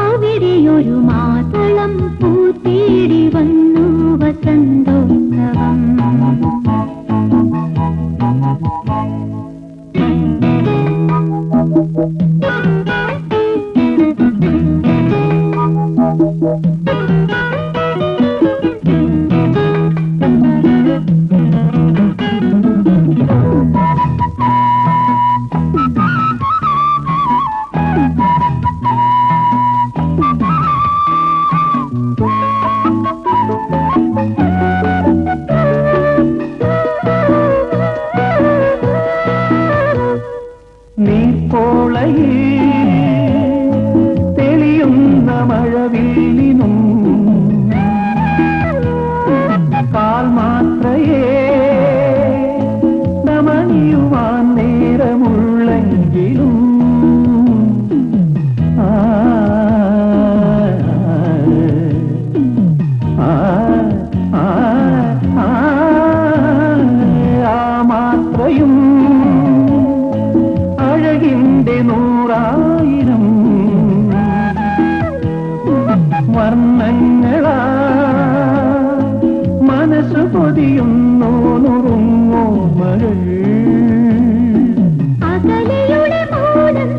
അവിടെയൊരു മാതളം പൂത്തേടി വന്നു വസന്തോത്സവം. തെളിയുന്ന മഴവില്ലിനും കാൽ മാത്രയേ നമനിയുവാൻ നേരമുള്ളെങ്കിലും ആ മാത്രയും അഴകിന്റെ 100,000 വർണ്ണങ്ങളാ മനസ്സു പൊതിയുന്നു നുറുങ്ങോ മഴ. അകലയുടെ മൗനം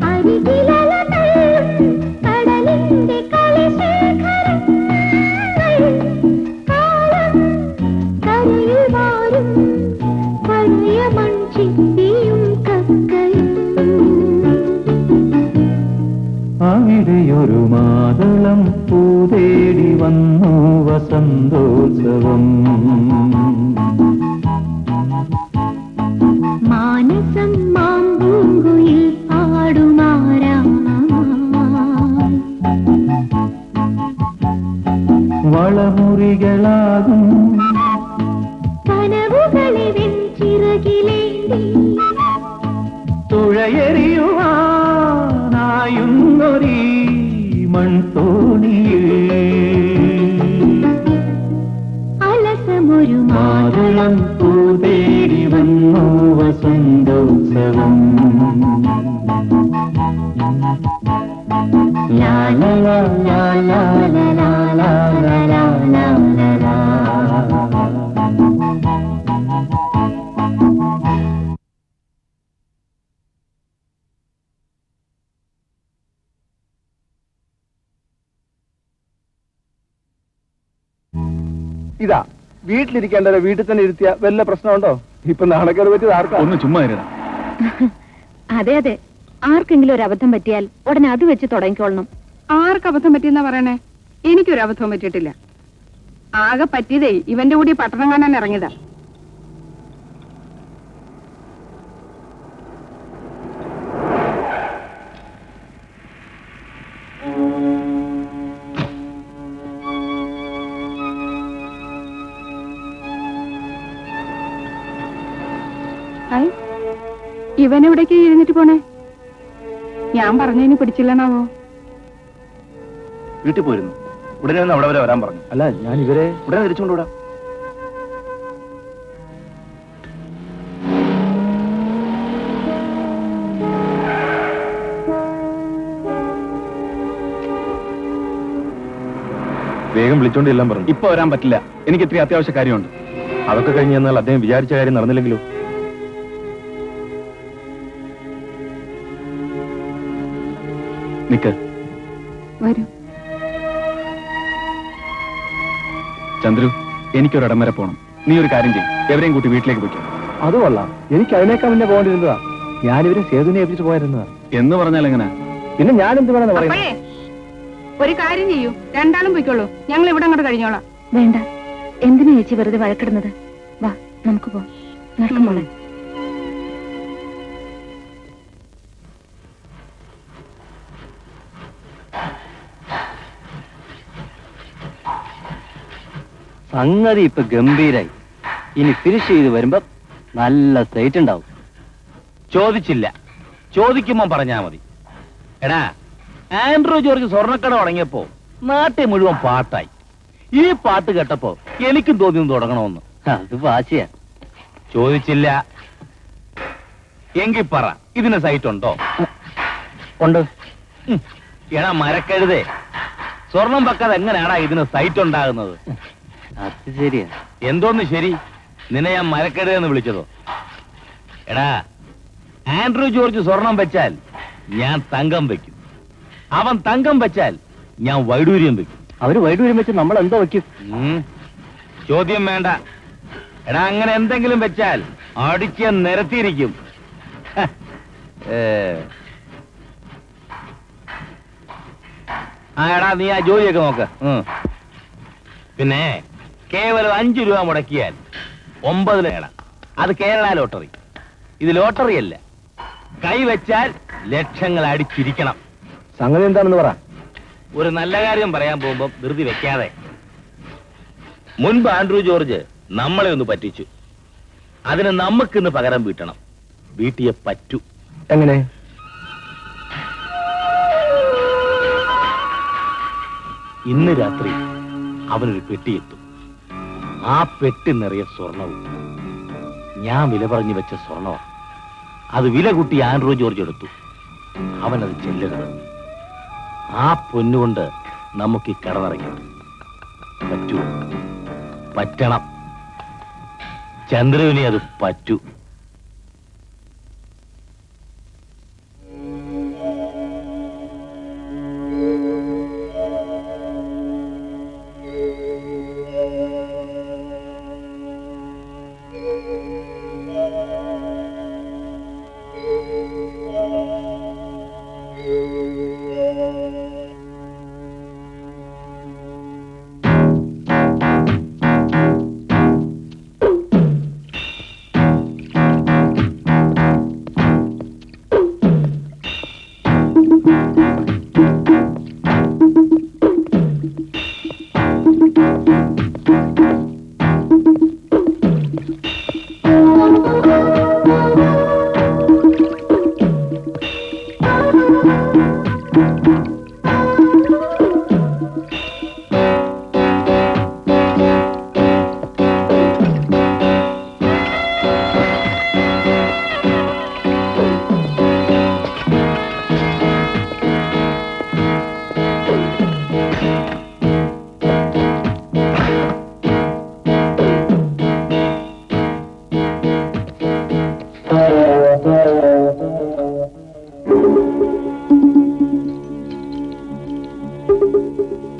അരികിലലതള്ളും കടലിന്റെ കളിശേഖരങ്ങൾ. കാലം കരയിൽ വാരും പഴയ മൺചിപ്പിയും കക്കയും. അവിടെയൊരു മാതളം പൂതേടി വന്നു വസന്തോത്സവം. മാനസം മാമ്പൂങ്കുയിൽ പാടുമാരാമായി. വളമുറികളാകും കനവുകളെ വെഞ്ചിറകിലേന്തി തുഴയെറിയുവാനായുന്നൊരീ മൺതോണിയിൽ അലസമൊരു മാതളം പൂതേടി വന്നു വസന്തോത്സവം. ലാ ലാ ലാ ലാ ലാ ലാ ലാ ലാ ലാ ലാ ലാ. ഇതാ വീട്ടിലിരിക്കേണ്ടവരെ വീട്ടിൽ തന്നെ ഇരുത്തിയ വല്ല പ്രശ്നമുണ്ടോ? ഇപ്പൊ നാണക്കേട് പറ്റിയത് ആർക്കാ? ഒന്ന് ചുമ്മാ ഇരുടാ. അതെ അതെ, ആർക്കെങ്കിലും ഒരു അബദ്ധം പറ്റിയാൽ ഉടനെ അത് വെച്ച് തുടങ്ങിക്കോളണം. ആർക്ക് അബദ്ധം പറ്റിയെന്നാ പറയണേ? എനിക്കൊരു അബദ്ധവും പറ്റിയിട്ടില്ല. ആകെ പറ്റിയതേ ഇവന്റെ കൂടി പട്ടണം കാണാൻ ഇറങ്ങിയതാ. ഇവനെവിടേക്ക് ഇരുന്നിട്ട് പോണേ? ഞാൻ പറഞ്ഞതിന് പിടിച്ചില്ലണാവോ? വീട്ടിൽ പോയിരുന്നു. ഉടനെ ഒന്ന് അവിടെ വരെ വരാൻ പറഞ്ഞു. അല്ല, ഞാൻ ഇവരെ ഉടനെ തിരിച്ചുകൊണ്ടുവിടാം. വേഗം വിളിച്ചോണ്ട് എല്ലാം പറഞ്ഞു. ഇപ്പൊ വരാൻ പറ്റില്ല, എനിക്ക് ഇത്തിരി അത്യാവശ്യ കാര്യമുണ്ട്. അതൊക്കെ കഴിഞ്ഞ് എന്നാൽ അദ്ദേഹം വിചാരിച്ച കാര്യം നടന്നില്ലെങ്കിലോ? നിക്ക്. വരൂ. ചന്ദ്രു, എനിക്കൊരിടം വരെ പോണം. നീ ഒരു കാര്യം ചെയ്യും, എവരെയും കൂട്ടി വീട്ടിലേക്ക് പോയിക്കോ. അത് കൊള്ളാം. എനിക്ക് അതിനേക്കാൾ മുന്നേ പോകേണ്ടിരുന്നതാ. ഞാനിവരെ സേതുവിനെ ഏൽപ്പിച്ച് പോയിരുന്നതാ. എന്ന് പറഞ്ഞാൽ എങ്ങനെ? പിന്നെ ഞാൻ എന്ത് വേണമെന്ന് പറയാം. അപ്പോഴേ ഒരു കാര്യം ചെയ്യൂ, രണ്ടാളും പോയിക്കോളൂ. ഞങ്ങൾ ഇവിടെ അങ്ങോട്ട് കഴിഞ്ഞോളാം. വേണ്ട, എന്തിനാ ചേച്ചി വെറുതെ വഴക്കിടുന്നത്? വാ, നമുക്ക് പോവാം. നടക്കുമോളെ. സംഗതി ഇപ്പൊ ഗംഭീരായി. ഇനി ഫിനിഷ് ചെയ്ത് വരുമ്പോ നല്ല സൈറ്റ് ഉണ്ടാവും. ചോദിച്ചില്ല, ചോദിക്കുമ്പോ പറഞ്ഞാ മതി. എടാ, ആൻഡ്രൂ ജോർജ് സ്വർണ്ണക്കട തുടങ്ങിയപ്പോ നാട്ടിൽ മുഴുവൻ പാട്ടായി. ഈ പാട്ട് കേട്ടപ്പോ എനിക്കും തോന്നിയൊന്ന് തുടങ്ങണമെന്ന്. അത് വാശിയാ. ചോദിച്ചില്ല. എങ്കിൽ പറ, ഇതിന് സൈറ്റ് ഉണ്ടോ? ഉണ്ട്. എടാ മരക്കഴുതേ, സ്വർണം വെക്കാതെ എങ്ങനെയാടാ ഇതിന് സൈറ്റ് ഉണ്ടാകുന്നത്? അത് ശരിയാ. എന്തോന്ന് ശരി? നിന്നെ ഞാൻ മരക്കഴുതെന്ന് വിളിച്ചതോ? എടാ, ആൻഡ്രൂ ജോർജ് സ്വർണം വെച്ചാൽ ഞാൻ തങ്കം വെക്കും. അവൻ തങ്കം വെച്ചാൽ ഞാൻ വൈഡൂര്യം വെക്കും. അവര് വൈഡൂര്യം വെച്ച് നമ്മൾ എന്തോ വെക്കും? ചോദ്യം വേണ്ട. എടാ, അങ്ങനെ എന്തെങ്കിലും വെച്ചാൽ അടിച്ച് നിരത്തിയിരിക്കും. ആ എടാ, നീ ആ ജോലിയൊക്കെ നോക്ക്. പിന്നെ കേവലം 5 രൂപ മുടക്കിയാൽ 9 നേടാം. അത് കേരള ലോട്ടറി. ഇത് ലോട്ടറി അല്ല. കൈവച്ചാൽ ലക്ഷങ്ങൾ അടിച്ചിരിക്കണം. സംഗതി എന്താണെന്ന് പറ. ഒരു നല്ല കാര്യം പറയാൻ പോകുമ്പോ ധൃതി വെക്കാതെ. മുൻപ് ആൻഡ്രൂ ജോർജ് നമ്മളെ ഒന്ന് പറ്റിച്ചു. അതിന് നമുക്കിന്ന് പകരം വീട്ടണം. വീട്ടിയെ പറ്റൂ. എങ്ങനെ? ഇന്ന് രാത്രി അവനൊരു പെട്ടിയെത്തും. ആ പെട്ടി നിറയെ സ്വർണവും. ഞാൻ വില പറഞ്ഞു വെച്ച സ്വർണവും. അത് വില കൂട്ടി ആൻഡ്രൂ ജോർജ് എടുത്തു. അവനത് ചെല്ലരുത്. ആ പൊന്നുകൊണ്ട് നമുക്ക് ഈ കട നിറയ്ക്കണം. പറ്റൂ? പറ്റണം. ചന്ദ്രവിനെ അത് പറ്റൂ.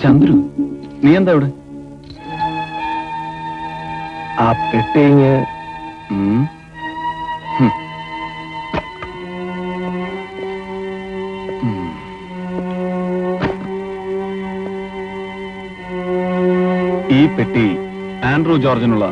ചന്ദ്രു, നീ എന്താ ഇവിടെ? ആ പെട്ടിങ് ഈ പെട്ടി ആൻഡ്രൂ ജോർജിനുള്ള.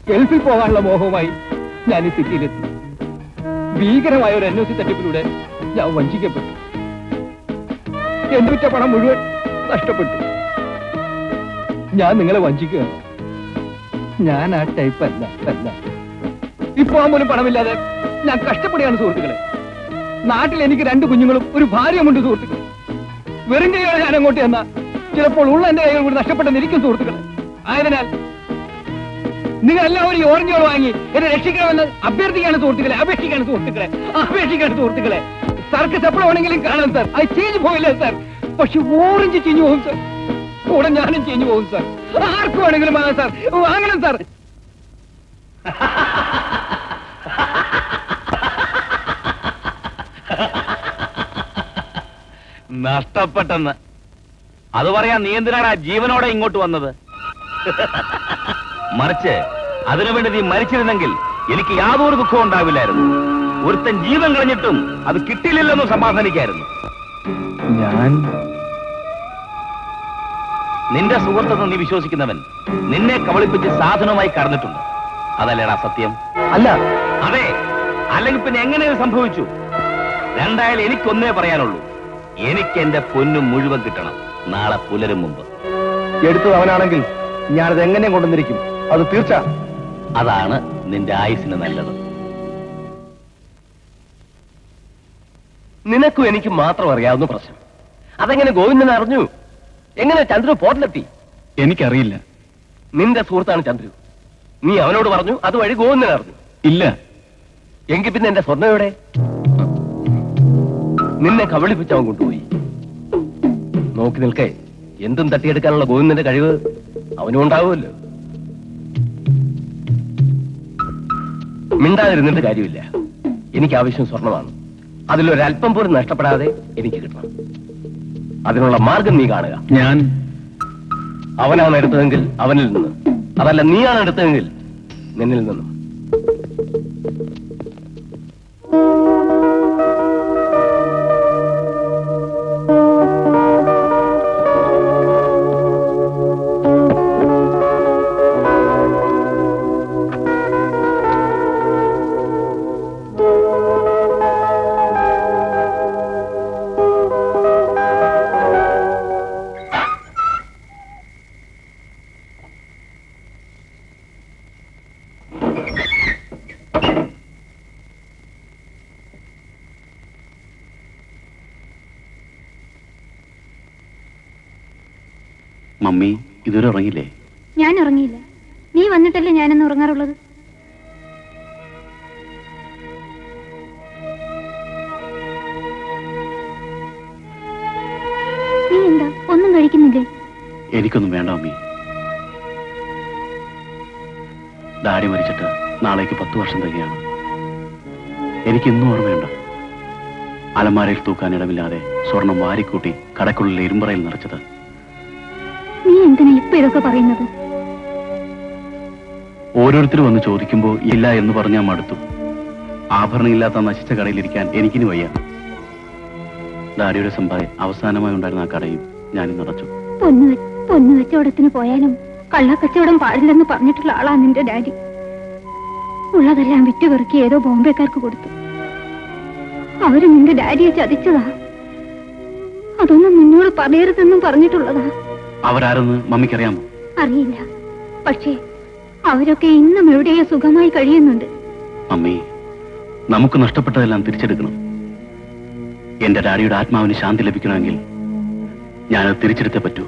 ഗൾഫിൽ പോകാനുള്ള മോഹവുമായി ഞാൻ ഈ സിറ്റിയിലെത്തി. ഭീകരമായ ഒരു NOC തട്ടിപ്പിലൂടെ ഞാൻ വഞ്ചിക്കപ്പെട്ടു. എന്റെ വിറ്റ പണം മുഴുവൻ നഷ്ടപ്പെട്ടു. ഞാൻ നിങ്ങളെ വഞ്ചിക്കുക. ഞാൻ ആ ടൈപ്പ് അല്ല. ഇപ്പൊ പോലും പണമില്ലാതെ ഞാൻ കഷ്ടപ്പെടുകയാണ് സുഹൃത്തുക്കളെ. നാട്ടിൽ എനിക്ക് 2 കുഞ്ഞുങ്ങളും ഒരു ഭാര്യയുമുണ്ട് സുഹൃത്തുക്കളെ. വെറും കൈയോടെ ഞാൻ അങ്ങോട്ട് ചെന്ന ചിലപ്പോൾ ഉള്ള എന്റെ കൈകൾ കൂടി നഷ്ടപ്പെട്ടെന്നിരിക്കും സുഹൃത്തുക്കളെ. ആയതിനാൽ നിങ്ങൾ എല്ലാവരും ഈ ഓറഞ്ചുകൾ വാങ്ങി എന്നെ രക്ഷിക്കണമെന്ന് അഭ്യർത്ഥിക്കാണ് സുഹൃത്തുക്കളെ. അപേക്ഷിക്കാണ് സുഹൃത്തുക്കളെ. സർക്കസ് എപ്പോഴും വേണമെങ്കിലും കാണാം സാർ. അത് ചീഞ്ഞു പോയില്ല സാർ. പക്ഷെ ഓറഞ്ച് ചീഞ്ഞു പോകും സാർ. കൂടെ ഞാനും ചീഞ്ഞു പോകും സാർ. ആർക്കും വേണമെങ്കിലും വാങ്ങാം സാർ. വാങ്ങണം സാർ. നഷ്ടപ്പെട്ടെന്ന് അത് പറയാൻ നീ എന്തിനാണ് ജീവനോടെ ഇങ്ങോട്ട് വന്നത്? മറിച്ച് അതിനുവേണ്ടി നീ മരിച്ചിരുന്നെങ്കിൽ എനിക്ക് യാതൊരു ദുഃഖവും ഉണ്ടാവില്ലായിരുന്നു. ഒരുത്തൻ ജീവൻ കളഞ്ഞിട്ടും അത് കിട്ടിയില്ലെന്ന് സമാധാനിക്കായിരുന്നു. നിന്റെ സുഹൃത്തെന്ന് നീ വിശ്വസിക്കുന്നവൻ നിന്നെ കബളിപ്പിച്ച് സാധനമായി കടന്നിട്ടുണ്ട്. അതല്ലേടാ സത്യം? അല്ല. അതെ, അല്ലെങ്കിൽ പിന്നെ എങ്ങനെ ഇത് സംഭവിച്ചു? രണ്ടായാലും എനിക്കൊന്നേ പറയാനുള്ളൂ, എനിക്ക് എന്റെ പൊന്നും മുഴുവൻ കിട്ടണം, നാളെ പുലരും മുമ്പ്. എടുത്തത് അവനാണെങ്കിൽ ഞാനത് എങ്ങനെയും കൊണ്ടുവന്നിരിക്കും, അത് തീർച്ച. അതാണ് നിന്റെ ആയുസിന് നല്ലത്. നിനക്കും എനിക്ക് മാത്രം അറിയാവുന്ന പ്രശ്നം. അതെങ്ങനെ ഗോവിന്ദൻ അറിഞ്ഞു? എങ്ങനെ ചന്ദ്രു പോർട്ടിലെത്തി? എനിക്കറിയില്ല. നിന്റെ സുഹൃത്താണ് ചന്ദ്രു. നീ അവനോട് പറഞ്ഞു, അതുവഴി ഗോവിന്ദൻ അറിഞ്ഞു? ഇല്ല. എങ്കിൽ പിന്നെ എന്റെ സ്വർണ്ണം എവിടെ? നിന്നെ കബളിപ്പിച്ച് അവൻ കൊണ്ടുപോയി. നോക്കി നിൽക്കേ, എന്തും തട്ടിയെടുക്കാനുള്ള ഗോവിന്ദന്റെ കഴിവ് അവനും ഉണ്ടാവുമല്ലോ. മിണ്ടാതിരുന്നിട്ട് കാര്യമില്ല. എനിക്ക് ആവശ്യം സ്വർണമാണ്. അതിലൊരല്പം പോലും നഷ്ടപ്പെടാതെ എനിക്ക് കിട്ടണം. അതിനുള്ള മാർഗം നീ കാണുക. ഞാൻ അവനാണ് എടുത്തതെങ്കിൽ അവനിൽ നിന്ന്, അതല്ല നീയാണ് എടുത്തതെങ്കിൽ നിന്നിൽ നിന്നും. മമ്മി ഇതുവരെ ഉറങ്ങില്ലേ? ഞാൻ ഉറങ്ങിയില്ല. നീ വന്നിട്ടല്ലേ ഞാനെന്ന് ഉറങ്ങാറുള്ളത്. നീ എന്താ ഒന്നും കഴിക്കുന്നില്ലേ? എനിക്കൊന്നും വേണ്ട മമ്മി. ഡാഡി മരിച്ചിട്ട് നാളേക്ക് 10 വർഷം തികയാണ്. എനിക്കിന്നും ഓർമ്മയുണ്ട്, അലമാരയിൽ തൂക്കാൻ ഇടമില്ലാതെ സ്വർണം വാരിക്കൂട്ടി കടക്കുള്ളിലെ ഇരുമ്പറയിൽ നിറച്ചത്. നീ എന്തിനാ ഇപ്പൊ ഇതൊക്കെ പറയുന്നത്? ഓരോരുത്തരും വന്ന് ചോദിക്കുമ്പോ ഇല്ല എന്ന് പറഞ്ഞാൽ മടുത്തു. ആഭരണമില്ലാത്ത നശിച്ച കടയിലിരിക്കാൻ എനിക്കിനി വയ്യ. ഡാഡിയുടെ സമ്പാദ്യം അവസാനമായി ഉണ്ടായിരുന്ന ആ കടയും ഞാനിന്ന് അടച്ചു. പൊന്നു കച്ചവടത്തിന് പോയാലും കള്ളക്കച്ചവടം പാടില്ലെന്ന് പറഞ്ഞിട്ടുള്ള ആളാ നിന്റെ ഡാഡി. ഉള്ളതെല്ലാം വിറ്റുപെറുക്കി ഏതോ ബോംബെക്കാർക്ക് കൊടുത്തു. അവര് നിന്റെ ഡാഡിയെ ചതിച്ചതാ. അതൊന്നും നിന്നോട് പറയരുതെന്നും പറഞ്ഞിട്ടുള്ളതാ. അവരാരെന്ന് മമ്മിക്കറിയാമോ? അറിയില്ല. പക്ഷേ അവരൊക്കെ ഇന്നും എവിടെയോ സുഖമായി കഴിയുന്നുണ്ട്. മമ്മി, നമുക്ക് നഷ്ടപ്പെട്ടതെല്ലാം തിരിച്ചെടുക്കണം. എന്റെ ഡാഡിയുടെ ആത്മാവിന് ശാന്തി ലഭിക്കണമെങ്കിൽ ഞാനത് തിരിച്ചെടുത്തേ പറ്റൂ.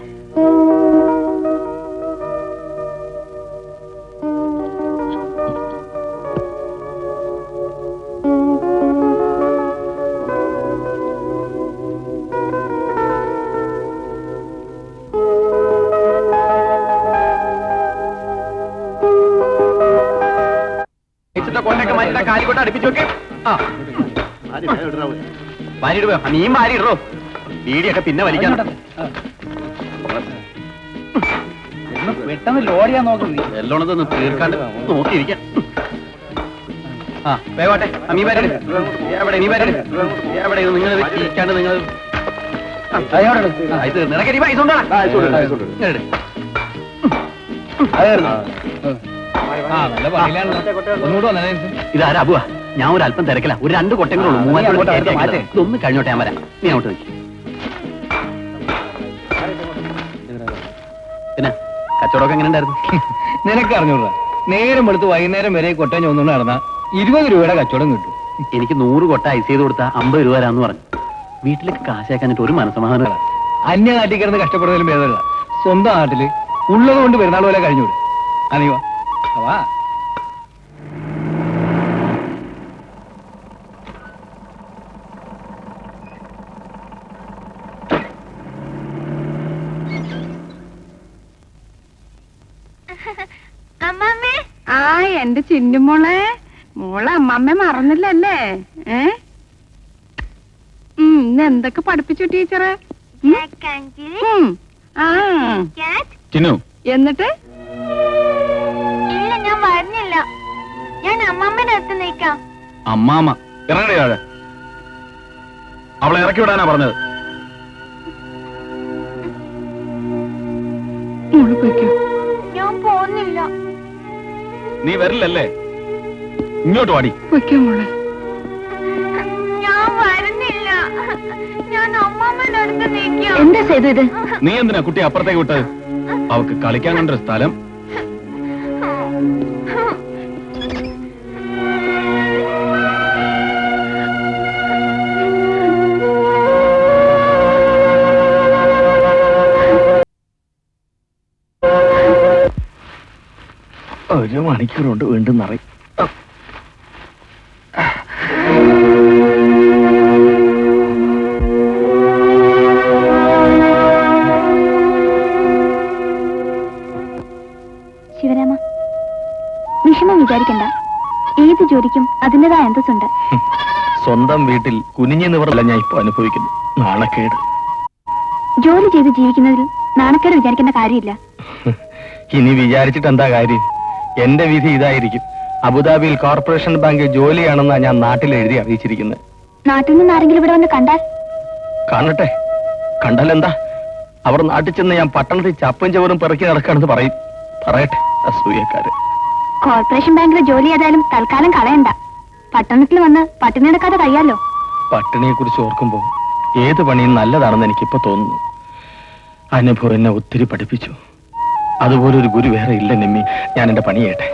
കാലിക്കോട്ട് അടുപ്പിച്ചു നോക്കേ. വാരിയിടുവോ? നീ വാരിയിടോ. വീടിയൊക്കെ പിന്നെ വലിക്കാൻ. പെട്ടെന്ന് ലോഡ് ചെയ്യാൻ നോക്കുന്നു. എല്ലോണതൊന്ന് തീർക്കാണ്ട് നോക്കിയിരിക്കാം. വേഗോട്ടെ. നീ വരട്ടെ. എവിടെ നീ വരട്ടെ? എവിടെ നിങ്ങൾ ഇരിക്കാണ്ട് നിങ്ങൾ ഇത് നിനക്ക് പൈസ ഉണ്ടോ? ഇതാരാ അബുവാ? ഞാൻ ഒരു അല്പം തിരക്കില്ല. ഒരു 2 കൊട്ടങ്ങളുള്ളൂ. 3000 ഇതൊന്ന് കഴിഞ്ഞോട്ടെ, ഞാൻ വരാം. നീ അങ്ങോട്ട് നിൽക്കും. പിന്നെ കച്ചവടമൊക്കെ എങ്ങനെ ഉണ്ടായിരുന്നു? നിനക്ക് അറിഞ്ഞൂടാ, നേരം വെളുത്ത് വൈകുന്നേരം വരെ കൊട്ടം ചോന്നുകൊണ്ട് നടന്ന 20 രൂപയുടെ കച്ചവടം കിട്ടും. എനിക്ക് 100 കൊട്ട ഐസ് ചെയ്ത് കൊടുത്താൽ 50 രൂപ തരാന്ന് പറഞ്ഞു. വീട്ടിലേക്ക് കാശാക്കാനിട്ട് ഒരു മനസ്സമാധാനം. അന്യ നാട്ടിൽ കിടന്ന് കഷ്ടപ്പെടുന്നതിലും ഭേദമല്ല സ്വന്തം നാട്ടില് ഉള്ളത് കൊണ്ട് പെരുന്നാൾ പോലെ കഴിഞ്ഞൂടെ. അനീവാ വാ. ആ എന്റെ ചിന്നുമോളെ, മോളെ അമ്മമ്മ മറന്നില്ലല്ലേ? ഇന്ന് എന്തൊക്കെ പഠിപ്പിച്ചു ടീച്ചറെ? ചിന്നു, എന്നിട്ട് ഇല്ല, ഞാൻ വരുന്നില്ല. ഞാൻ അമ്മമ്മയുടെ അടുത്ത് നിൽക്കാം. അമ്മാമ്മ ഇറങ്ങടിയാതെ. അവളെ ഇറക്കി വിടാനാ പറഞ്ഞത്. മോള് പോയിക്കോ. ഞാൻ പോകുന്നില്ല. നീ വരില്ലല്ലേ? ഇങ്ങോട്ട് വാടി. പോയിക്കോ മോളെ. ഞാൻ വരുന്നില്ല. ഞാൻ അമ്മമ്മയുടെ അടുത്ത് നിൽക്കാം. എന്താ സേതു ഇത്? നീ എന്തിനാ കുട്ടി അപ്പുറത്തേക്ക് വിട്ടത്? അവക്ക് കളിക്കാൻ കണ്ടൊരു സ്ഥലം. ഒരു മണിക്കൂർ കൊണ്ട് വീണ്ടും നിറയും. ശിവരാമ, വിഷമം വിചാരിക്കണ്ട. ഏത് ജോലിക്കും അതിൻ്റെതായ അന്തസ്സുണ്ട്. സ്വന്തം വീട്ടിൽ കുനിഞ്ഞു നിവറല്ല ഞാൻ ഇപ്പൊ അനുഭവിക്കുന്നു. നാണക്കേട്. ജോലി ചെയ്ത് ജീവിക്കുന്നതിൽ നാണക്കേട് വിചാരിക്കേണ്ട കാര്യമില്ല. ഇനി വിചാരിച്ചിട്ട് എന്താ കാര്യം? എന്റെ വിധി ഇതായിരിക്കും. അബുദാബിയിൽ കോർപ്പറേഷൻ ബാങ്കിൽ ജോലിയാണെന്നാ ഞാൻ നാട്ടിൽ എഴുതി അറിയിച്ചിരിക്കുന്നത്. നാട്ടിൽ നിന്ന് ആരെങ്കിലും ഇവിടെ വന്ന് കണ്ടാൽ? കാണട്ടെ. കണ്ടാലെന്താ? അവർ നാട്ടിൽ ചെന്ന് ഞാൻ പട്ടണത്തിൽ ചപ്പും ചവറും പിറക്കി നടക്കാണെന്ന് പറയും. പറയട്ടെ, അസൂയക്കാര്. കോർപ്പറേഷൻ ബാങ്കിലെ ജോലി ഏതായാലും തൽക്കാലം കളയണ്ട. പട്ടണത്തിൽ വന്ന് പട്ടിണി നടക്കാതെ കഴിയാലോ. പട്ടിണിയെ കുറിച്ച് ഓർക്കുമ്പോൾ ഏത് പണിയും നല്ലതാണെന്ന് എനിക്കിപ്പോ തോന്നുന്നു. അനുഭവം എന്നെ ഒത്തിരി പഠിപ്പിച്ചു. അതുപോലൊരു ഗുരു വേറെ ഇല്ല നിമ്മി. ഞാൻ എന്റെ പണി ചെയ്യട്ടെ.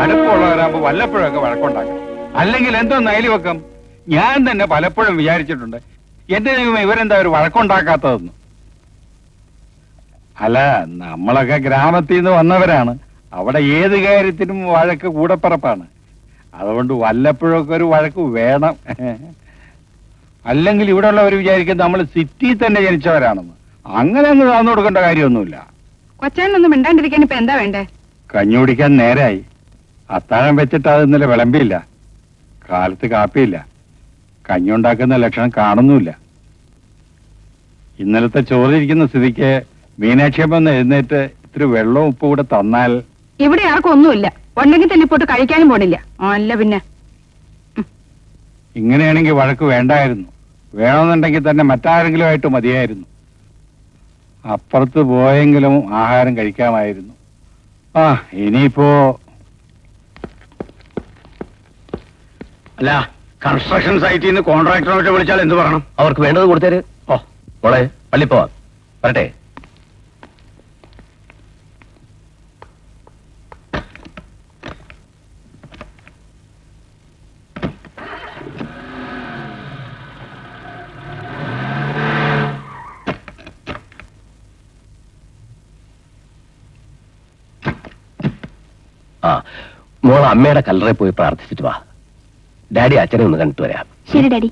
അടുപ്പമുള്ളവരാകുമ്പോ വല്ലപ്പോഴൊക്കെ വഴക്കുണ്ടാക്കണം. അല്ലെങ്കിൽ എന്തോ നൈലി വെക്കം. ഞാൻ തന്നെ പലപ്പോഴും വിചാരിച്ചിട്ടുണ്ട്, എന്റെ ദൈവം ഇവരെന്താ ഒരു വഴക്കുണ്ടാക്കാത്തതെന്ന്. അല്ല, നമ്മളൊക്കെ ഗ്രാമത്തിൽ നിന്ന് വന്നവരാണ്. അവിടെ ഏത് കാര്യത്തിനും വഴക്ക് കൂടപ്പിറപ്പാണ്. അതുകൊണ്ട് വല്ലപ്പോഴൊക്കെ ഒരു വഴക്ക് വേണം. അല്ലെങ്കിൽ ഇവിടെ ഉള്ളവർ വിചാരിക്കുന്നത് നമ്മൾ സിറ്റിയിൽ തന്നെ ജനിച്ചവരാണെന്ന്. അങ്ങനെ അങ്ങ് താന്നു കൊടുക്കേണ്ട കാര്യമൊന്നുമില്ല. കൊച്ചാനൊന്നും മിണ്ടാണ്ടിരിക്കാൻ ഇപ്പൊ എന്താ വേണ്ടേ? കഞ്ഞി കുടിക്കാൻ നേരായി. അത്താഴം വെച്ചിട്ട് അത് ഇന്നലെ വിളമ്പിയില്ല. കാലത്ത് കാപ്പിയില്ല. കഞ്ഞി ഉണ്ടാക്കുന്ന ലക്ഷണം കാണുന്നുമില്ല. ഇന്നലത്തെ ചോറിരിക്കുന്ന സ്ഥിതിക്ക് മീനാക്ഷിയമ്മ എഴുന്നേറ്റ് ഇത്തിരി വെള്ളവും ഉപ്പും കൂടെ തന്നാൽ. ഇവിടെ ആർക്കും ഒന്നുമില്ല. ഉണ്ടെങ്കിൽ തന്നെ ഇപ്പോട്ട് കഴിക്കാനും പോണില്ല. അല്ല പിന്നെ ഇങ്ങനെയാണെങ്കിൽ വഴക്ക് വേണ്ടായിരുന്നു. വേണമെന്നുണ്ടെങ്കിൽ തന്നെ മറ്റാരെങ്കിലും ആയിട്ട് മതിയായിരുന്നു. അപ്പുറത്ത് പോയെങ്കിലും ആഹാരം കഴിക്കാമായിരുന്നു. ആ, ഇനിയിപ്പോ അല്ല, കൺസ്ട്രക്ഷൻ സൈറ്റിൽ നിന്ന് കോൺട്രാക്ടറോട്ട് വിളിച്ചാൽ എന്ത് പറയണം? അവർക്ക് വേണ്ടത് കൊടുത്തേര്. ഓ മോളെ, പള്ളി പോവാം. വരട്ടെ. ആ, മോൾ അമ്മയുടെ കല്ലറയിൽ പോയി പ്രാർത്ഥിച്ചിട്ട് വാ. ഡാഡി അച്ഛനെ ഒന്ന് കണ്ടിട്ട് വരാം. ശരി ഡാഡി.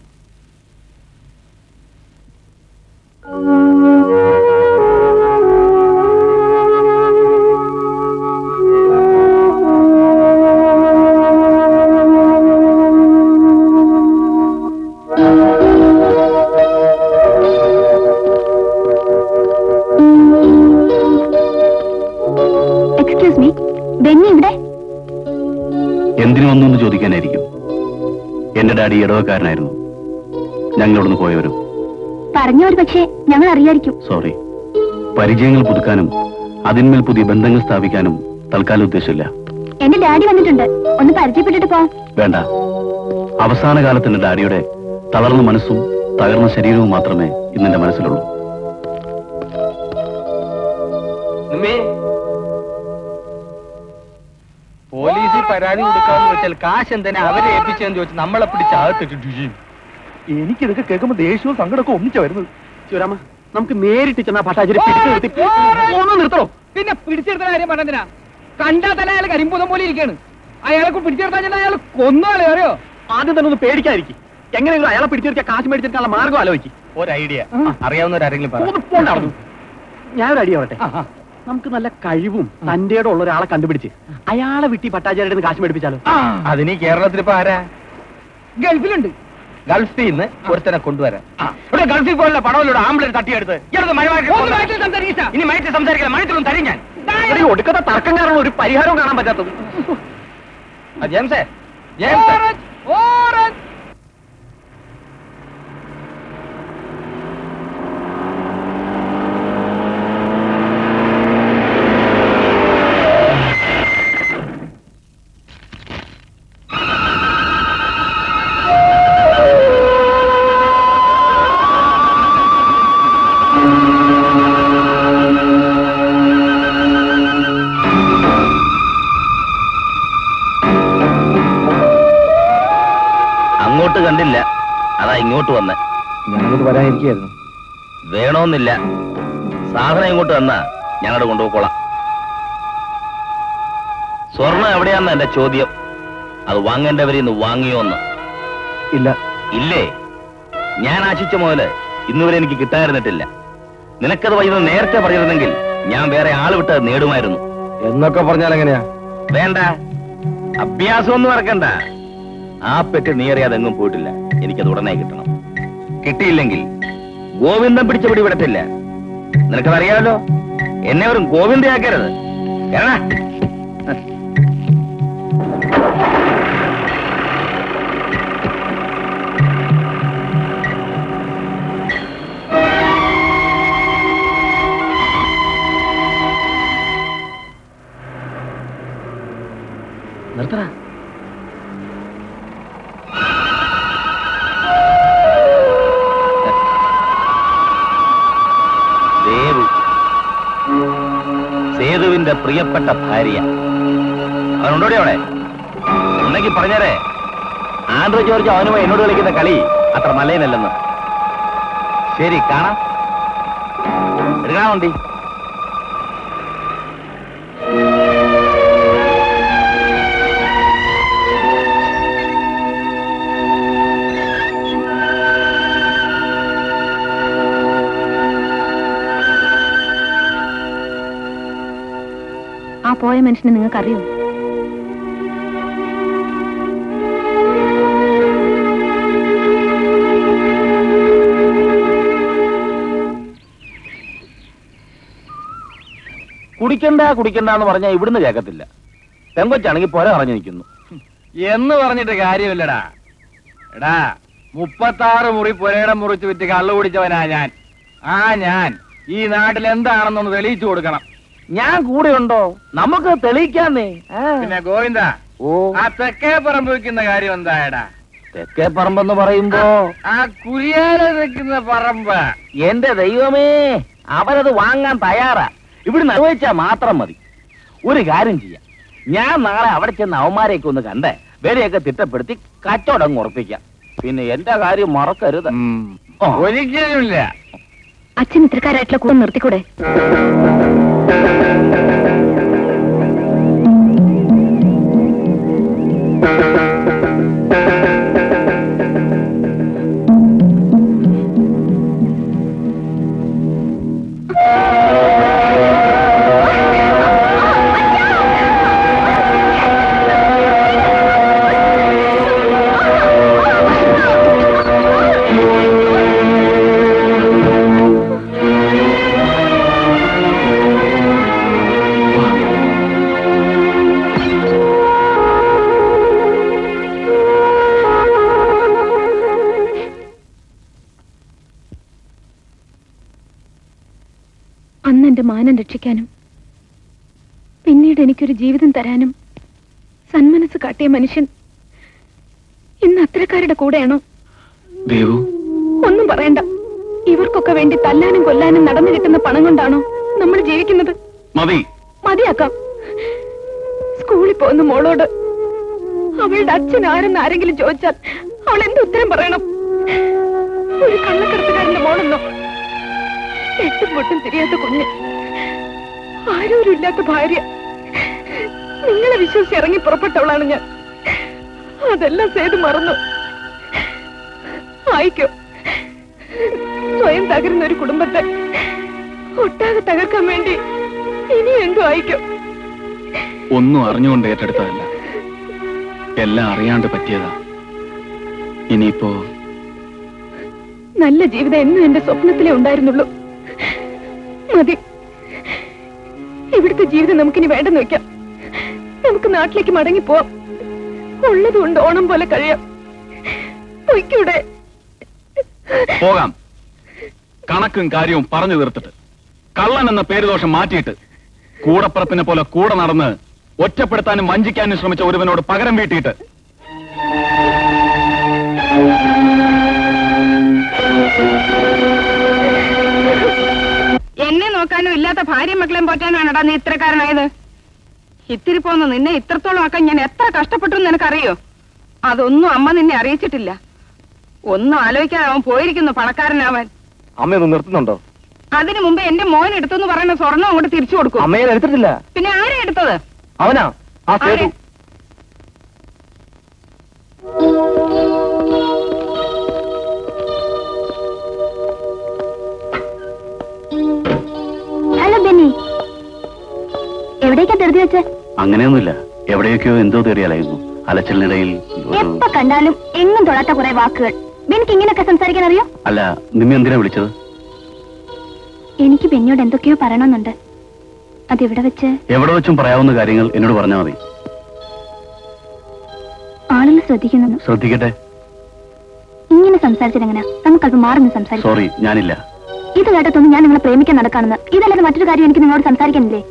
എക്സ്ക്യൂസ് മീ, ബെന്നി ഇവിടെ? എന്തിനു വന്നു ചോദിക്കാനായിരിക്കും. എന്റെ ഡാഡി ഇടവക്കാരനായിരുന്നു. ഞങ്ങളിവിടുന്ന് പോയവരും. പറഞ്ഞവർ പക്ഷേ ഞങ്ങൾ അറിയായിരിക്കും. സോറി. പരിചയങ്ങൾ പുതുക്കാനും അതിന്മേൽ പുതിയ ബന്ധങ്ങൾ സ്ഥാപിക്കാനും തൽക്കാലം ഉദ്ദേശമില്ല. എന്റെ ഡാഡി വന്നിട്ടുണ്ട്. ഒന്ന് പരിചയപ്പെട്ടിട്ട് പോ. വേണ്ട. അവസാന കാലത്ത് എന്റെ ഡാഡിയുടെ തളർന്ന മനസ്സും തകർന്ന ശരീരവും മാത്രമേ ഇന്നെന്റെ മനസ്സിലുള്ളൂ. പോലീസിൽ പരാതി കൊടുക്കാന്ന് വെച്ചാൽ കാശ് എന്തിനാ അവരെ ഏൽപ്പിച്ചെന്ന് ചോദിച്ചു നമ്മളെ പിടിച്ച് അകത്തിട്ടു. എനിക്കിതൊക്കെ കേൾക്കുമ്പോ ദേഷ്യവും സങ്കടമൊക്കെ ഒന്നിച്ചാ വരുന്നത്. ശിവരാമ, നമുക്ക് നേരിട്ട് ചെന്ന ഭട്ടാചാര്യ നിർത്തണോ? പിന്നെ പിടിച്ചെടുത്ത കാര്യം പറഞ്ഞതിനാ? കണ്ടാ തന്നെ അയാൾ കരിമ്പൂതം പോലെ ഇരിക്കാണ്. അയാളെ പിടിച്ചെടുത്താൽ ചെന്നാൽ അയാൾ കൊന്നാളെ അറിയോ? ആദ്യം തന്നെ ഒന്ന് പേടിക്കാതിരിക്കും. എങ്ങനെയെങ്കിലും അയാളെ പിടിച്ചെടുക്കാൻ കാശ് മേടിച്ചെടുക്കാനുള്ള മാർഗം ആലോചിക്കും. ഒരു ഐഡിയ അറിയാവുന്നവരാരെങ്കിലും ഞാനൊരു ഐഡിയ പറയട്ടെ. നമുക്ക് നല്ല കഴിവും തന്റെ ഉള്ള ഒരാളെ കണ്ടുപിടിച്ച് അയാളെ വിട്ടി ഭട്ടാചാര്യയുടെ കാശ് മേടിപ്പിച്ചാലോ? അതിന് കേരളത്തിൽ ഇപ്പൊ ആരാ? ഗൾഫിലുണ്ട്. ഗൾഫിൽ നിന്ന് ഒരുത്തനെ കൊണ്ടുവരാൻ. ഇവിടെ ഗൾഫിൽ പോലുള്ള പടവിലൂടെ ആംബുലൻസ് തട്ടിയെടുത്ത് ഇനി മയത്തിൽ സംസാരിക്കില്ല, മയത്തിലൊന്നും തരും ഞാൻ. ഒടുക്കത്തെ തർക്കം കാരണം ഒരു പരിഹാരവും കാണാൻ പറ്റാത്തത്. ജെയിംസേ, ജെയിംസ് അങ്ങോട്ട് കണ്ടില്ല, അതാ ഇങ്ങോട്ട് വന്നേ. ഞാനത് വരാനിരിക്കായിരുന്നു. വേണമെന്നില്ല, സാധനം ഇങ്ങോട്ട് വന്നാ ഞങ്ങളുടെ കൊണ്ടുപോയിക്കോളാം. സ്വർണം എവിടെയാന്ന് എന്റെ ചോദ്യം. അത് വാങ്ങേണ്ടവരിന്ന് വാങ്ങിയോന്ന്? ഇല്ല. ഇല്ലേ? ഞാൻ ആശിച്ച മുതല് ഇന്നുവരെ എനിക്ക് കിട്ടാതിരുന്നിട്ടില്ല. നിനക്കത് വൈകുന്നത് നേരത്തെ പറഞ്ഞിരുന്നെങ്കിൽ ഞാൻ വേറെ ആള് വിട്ട് അത് നേടുമായിരുന്നു. എന്നൊക്കെ പറഞ്ഞാൽ എങ്ങനെയാ? വേണ്ട, അഭ്യാസമൊന്നും നടക്കണ്ട. ആ പെട്ടി നീ അറിയാതെ എങ്ങും പോയിട്ടില്ല. എനിക്കത് ഉടനെ കിട്ടണം. കിട്ടിയില്ലെങ്കിൽ ഗോവിന്ദൻ പിടിച്ച പിടി വിടത്തില്ല. നിനക്കതറിയാമല്ലോ. എന്നെ വെറും ഗോവിന്ദയാക്കരുത്. കേരള നിർത്തണ. ദേവു, സേതുവിന്റെ പ്രിയപ്പെട്ട ഭാര്യ. അവനുണ്ടോടെ അവിടെ? ഉണ്ടെങ്കിൽ പറഞ്ഞേരെ. ആൻഡ്രോ ജോർജ് അവനുമായി എന്നോട് കളിക്കുന്ന കളി അത്ര നല്ലതിനല്ലെന്ന്. ശരി, കാണാം. എടുക്കണമുണ്ടി. ആ പോയ മനുഷ്യനെ നിങ്ങൾക്കറിയോ? കുടിക്കണ്ടെന്ന് പറഞ്ഞാൽ ഇവിടുന്ന് കേൾക്കത്തില്ല. പെങ്കൊച്ചാണെങ്കിൽ പൊര പറഞ്ഞു നിൽക്കുന്നു. എന്ന് പറഞ്ഞിട്ട് കാര്യമില്ലടാ. എടാ, 36 മുറി പുരയിടം മുറിച്ച് വിറ്റ് കള്ളു കുടിച്ചവനാ ഞാൻ. ഞാൻ ഈ നാട്ടിൽ എന്താണെന്നൊന്ന് തെളിയിച്ചു കൊടുക്കണം. ഞാൻ കൂടെ ഉണ്ടോ? നമുക്ക് തെളിയിക്കാന്നേ. പിന്നെ ഗോവിന്ദ, ആ തെക്കേ പറമ്പ് വെക്കുന്ന കാര്യം എന്തായടാ? തെക്കേ പറമ്പെന്ന് പറയുമ്പോ ആ കുരിയാല വെക്കുന്ന പറമ്പ്. എന്റെ ദൈവമേ, അവരത് വാങ്ങാൻ തയ്യാറാ. ഇവിടെ നിർവഹിച്ചാൽ മാത്രം മതി. ഒരു കാര്യം ചെയ്യാം, ഞാൻ നാളെ അവിടെ ചെന്ന് അവന്മാരെയൊക്കെ ഒന്ന് കണ്ട് വിലയൊക്കെ തിട്ടപ്പെടുത്തി കച്ചവടം ഉറപ്പിക്കാം. പിന്നെ എന്റെ കാര്യം മറക്കരുത്. ഒരിക്കലുമില്ല. അച്ഛൻ ഇത്രക്കാരായിട്ടുള്ള കൂടെ നിർത്തിക്കൂടെ? അന്ന് എന്റെ മാനം രക്ഷിക്കാനും പിന്നീട് എനിക്കൊരു ജീവിതം തരാനും സന്മനസ് കാട്ടിയ മനുഷ്യൻ ഇന്ന് അത്തരക്കാരുടെ കൂടെയാണോ? ദേവു, ഒന്നും പറയണ്ട. ഇവർക്കൊക്കെ വേണ്ടി തല്ലാനും കൊല്ലാനും നടന്നു കിട്ടുന്ന പണം കൊണ്ടാണോ നമ്മൾ ജീവിക്കുന്നത്? മതിയാക്കാം. സ്കൂളിൽ പോകുന്ന മോളോട് അവളുടെ അച്ഛൻ ആരെന്ന് ആരെങ്കിലും ചോദിച്ചാൽ അവൾ എന്ത് ഉത്തരം പറയണം? ഒരു കള്ളക്കടത്തുകാരന്റെ മോളെന്നോ? എട്ടും പൊട്ടും തിരിയാത്ത കുഞ്ഞ്, ആരോരുമില്ലാത്ത ഭാര്യ. നിങ്ങളെ വിശ്വസിച്ച് ഇറങ്ങി പുറപ്പെട്ടവളാണ് ഞാൻ. അതെല്ലാം സേതു മറന്നു. ആയിക്കോ, സ്വയം തകരുന്ന ഒരു കുടുംബത്തെ ഒട്ടാകെ തകർക്കാൻ വേണ്ടി ഇനി എന്തു ആയിക്കോ. ഒന്നും അറിഞ്ഞുകൊണ്ട് ഏറ്റെടുത്തതല്ല, എല്ലാം അറിയാണ്ട് പറ്റിയതാ. ഇനിയിപ്പോ നല്ല ജീവിതം എന്നും എന്റെ സ്വപ്നത്തിലേ ഉണ്ടായിരുന്നുള്ളൂ. മതി, ഇവിടുത്തെ ജീവിതം നമുക്കിനി വേണ്ടെന്ന് വെക്കാം. നമുക്ക് നാട്ടിലേക്ക് മടങ്ങി പോവാം. ഉള്ളതുകൊണ്ട് ഓണം പോലെ കഴിയാം. പൊയ്ക്കൂടെ? പോകാം. കണക്കും കാര്യവും പറഞ്ഞു തീർത്തിട്ട്, കള്ളൻ എന്ന പേരുദോഷം മാറ്റിയിട്ട്, കൂടപ്പുറപ്പിനെ പോലെ കൂടെ നടന്ന് ഒറ്റപ്പെടുത്താനും വഞ്ചിക്കാനും ശ്രമിച്ച ഒരുവനോട് പകരം വീട്ടിയിട്ട്. എന്നെ നോക്കാനും ഇല്ലാത്ത ഭാര്യ മക്കളെയും പോറ്റാനാണടാ നീ ഇത്രക്കാരനായത്. ഇത്തിരി പോന്ന് നിന്നെ ഇത്രത്തോളം ആക്കാൻ ഞാൻ എത്ര കഷ്ടപ്പെട്ടു എന്ന് നിനക്കറിയോ? അതൊന്നും അമ്മ നിന്നെ അറിയിച്ചിട്ടില്ല. ഒന്നും ആലോചിക്കാതെ അവൻ പോയിരിക്കുന്നു പണക്കാരനാവാൻ. അമ്മയൊന്ന് നിർത്തുന്നുണ്ടോ? അതിനു മുമ്പ് എന്റെ മോൻ എടുത്തെന്ന് പറയുന്ന സ്വർണം അങ്ങോട്ട് തിരിച്ചു കൊടുക്കും. അമ്മയെ എടുത്തിട്ടില്ല. പിന്നെ ആരാ എടുത്തത്? അവനാ, ആ സേതു. ഹലോ ബെന്നി, എവിടേക്കാ ധൃതി വെച്ചേ? അങ്ങനെയൊന്നുമില്ല, എവിടെയൊക്കെയോ എന്തോ തേടിയാലായിരുന്നു. അലച്ചിലിനിടയിൽ എപ്പോ കണ്ടാലും എങ്ങും തൊടാത്ത കുറെ വാക്കുകൾ. ബെന്നിക്ക് ഇങ്ങനെയൊക്കെ സംസാരിക്കാൻ അറിയോ? അല്ല, നിമ്മ എന്തിനാ വിളിച്ചത്? എനിക്ക് ബെന്നിയോട് എന്തൊക്കെയോ പറയണമെന്നുണ്ട്. അതെവിടെ വെച്ച്? എവിടെ വെച്ചും പറയാവുന്ന കാര്യങ്ങൾ എന്നോട് പറഞ്ഞാൽ മതി. ആളുകൾ ശ്രദ്ധിക്കുന്നു. ശ്രദ്ധിക്കട്ടെ. ഇങ്ങനെ സംസാരിച്ചതെങ്ങനെയാ? നമുക്കല്പം മാറുന്നു സംസാരിക്കാം. സോറി, ഞാനില്ല. ഇത് കേട്ടതൊന്നും ഞാൻ നിങ്ങളെ പ്രേമിക്കാൻ നടക്കാണെന്ന്. ഇതല്ലാതെ മറ്റൊരു കാര്യം എനിക്ക് നിങ്ങളോട് സംസാരിക്കാനില്ലേ?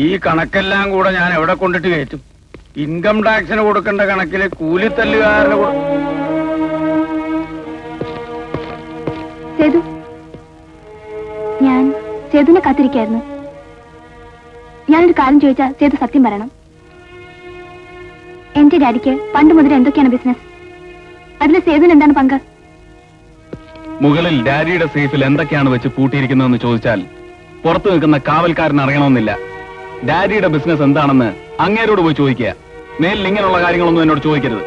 ഈ കണക്കെല്ലാം കൂടെ ഞാൻ എവിടെ കൊണ്ടിട്ട് കയറ്റും? ഇൻകം ടാക്സിന് കൊടുക്കേണ്ട കണക്കില് കൂലിത്തല്ലുകാരന് സേതു, ഞാൻ സേതുവിനെ കാത്തിരിക്കായിരുന്നു. ഞാനൊരു കാര്യം ചോദിച്ചാൽ സേതു സത്യം പറയണം. എന്റെ ഡാഡിക്ക് പണ്ട് മുതൽ എന്തൊക്കെയാണ് ബിസിനസ്? അതിൽ സേതുവിന് എന്താണ് പങ്ക്? മുകളിൽ ഡാഡിയുടെ സേഫിൽ എന്തൊക്കെയാണ് വെച്ച് പൂട്ടിയിരിക്കുന്നതെന്ന് ചോദിച്ചാൽ പുറത്തു നിൽക്കുന്ന കാവൽക്കാരൻ അറിയണമെന്നില്ല. ഡാഡിയുടെ ബിസിനസ് എന്താണെന്ന് അങ്ങേരോട് പോയി ചോദിക്കുക. മേലിൽ ഇങ്ങനെയുള്ള കാര്യങ്ങളൊന്നും എന്നോട് ചോദിക്കരുത്.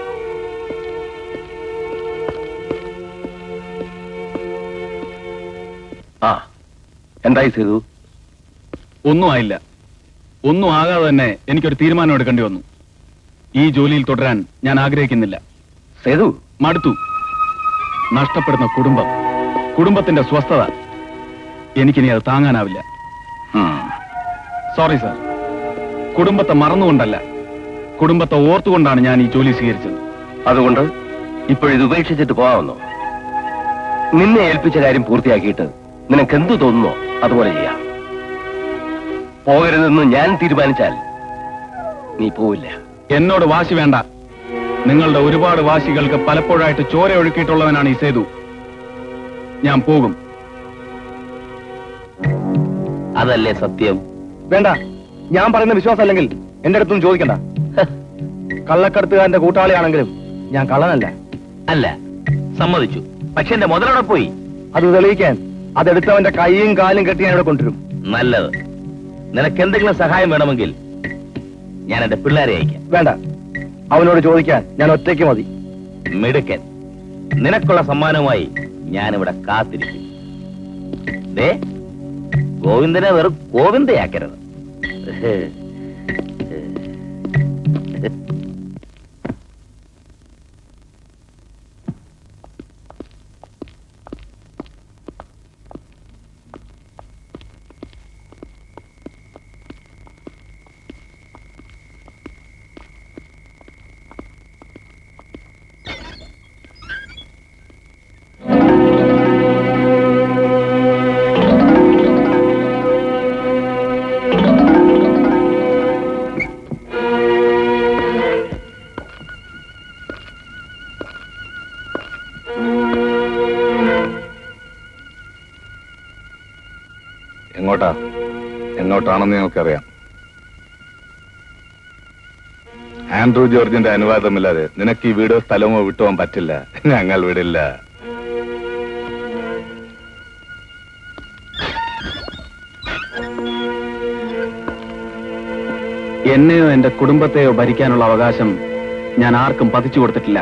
ആ, എന്തായി സേതു? ഒന്നും ആയില്ല. ഒന്നും ആകാതെ തന്നെ എനിക്കൊരു തീരുമാനം എടുക്കേണ്ടി വന്നു. ഈ ജോലിയിൽ തുടരാൻ ഞാൻ ആഗ്രഹിക്കുന്നില്ല. സേതു, മടുത്തു. നഷ്ടപ്പെടുന്ന കുടുംബം, കുടുംബത്തിന്റെ സ്വസ്ഥത, എനിക്കിനി അത് താങ്ങാനാവില്ല. Sorry sir. കുടുംബത്തെ മറന്നുകൊണ്ടല്ല, കുടുംബത്തെ ഓർത്തുകൊണ്ടാണ് ഞാൻ ഈ ജോലി സ്വീകരിച്ചത്. അതുകൊണ്ട് ഇപ്പോഴിത് ഉപേക്ഷിച്ചിട്ട് പോകാമെന്നോ? നിന്നെ ഏൽപ്പിച്ച കാര്യം പൂർത്തിയാക്കിയിട്ട് നിനക്കെന്തു തോന്നുന്നോ അതുപോലെ ചെയ്യാം. പോകരുതെന്ന് ഞാൻ തീരുമാനിച്ചാൽ നീ പോവില്ല. എന്നോട് വാശി വേണ്ട. നിങ്ങളുടെ ഒരുപാട് വാശികൾക്ക് പലപ്പോഴായിട്ട് ചോര ഒഴുക്കിയിട്ടുള്ളവനാണ് ഈ സേതു. ഞാൻ പോകും. അതല്ലേ സത്യം? വേണ്ട, ഞാൻ പറയുന്ന വിശ്വാസം അല്ലെങ്കിൽ എന്റെ അടുത്തൊന്നും ചോദിക്കണ്ട. കള്ളക്കടത്തുകാരന്റെ കൂട്ടാളിയാണെങ്കിലും ഞാൻ കള്ളനല്ല. അല്ല, സമ്മതിച്ചു. പക്ഷെ എന്റെ മുതലവിടെ പോയി. അത് തെളിയിക്കാൻ അതെടുത്തവന്റെ കൈയും കാലും കെട്ടി ഞാൻ ഇവിടെ കൊണ്ടുവരും. നല്ലത്. നിനക്ക് എന്തെങ്കിലും സഹായം വേണമെങ്കിൽ ഞാൻ എന്റെ പിള്ളേരെ അയക്കാം. വേണ്ട, അവനോട് ചോദിക്കാൻ ഞാൻ ഒറ്റയ്ക്ക് മതി. മിടുക്കൻ. നിനക്കുള്ള സമ്മാനമായി ഞാനിവിടെ കാത്തിരിക്കും. ദേ, ഗോവിന്ദനെ വെറും ഗോവിന്ദയാക്കരുത്. എങ്ങോട്ടാണെന്ന് ഞങ്ങൾക്കറിയാം. ആൻഡ്രൂ ജോർജിന്റെ അനുവാദമില്ലാതെ നിനക്ക് ഈ വീടോ സ്ഥലമോ വിട്ടുപോകാൻ പറ്റില്ല. ഞങ്ങൾ വിടില്ല. എന്നെയോ എന്റെ കുടുംബത്തെയോ ഭരിക്കാനുള്ള അവകാശം ഞാൻ ആർക്കും പതിച്ചു കൊടുത്തിട്ടില്ല.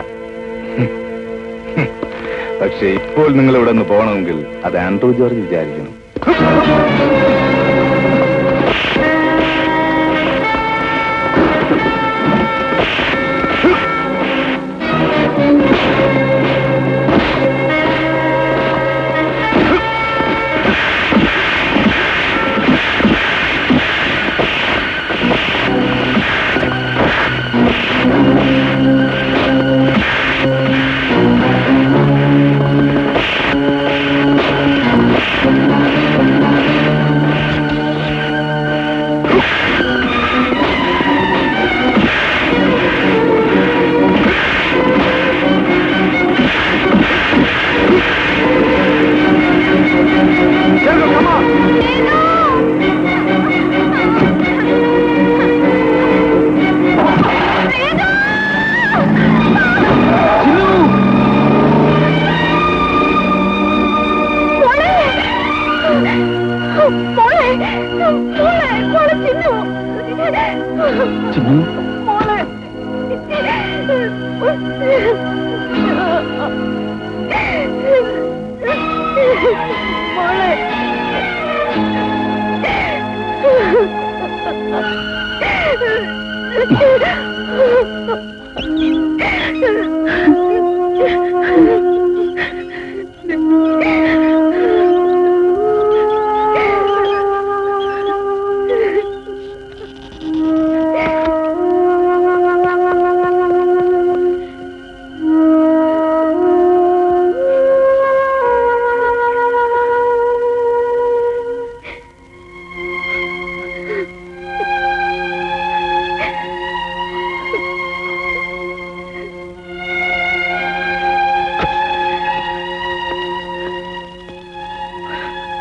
പക്ഷെ ഇപ്പോൾ നിങ്ങൾ ഇവിടെ നിന്ന് പോകണമെങ്കിൽ അത് ആൻഡ്രൂ ജോർജ് വിചാരിക്കണം.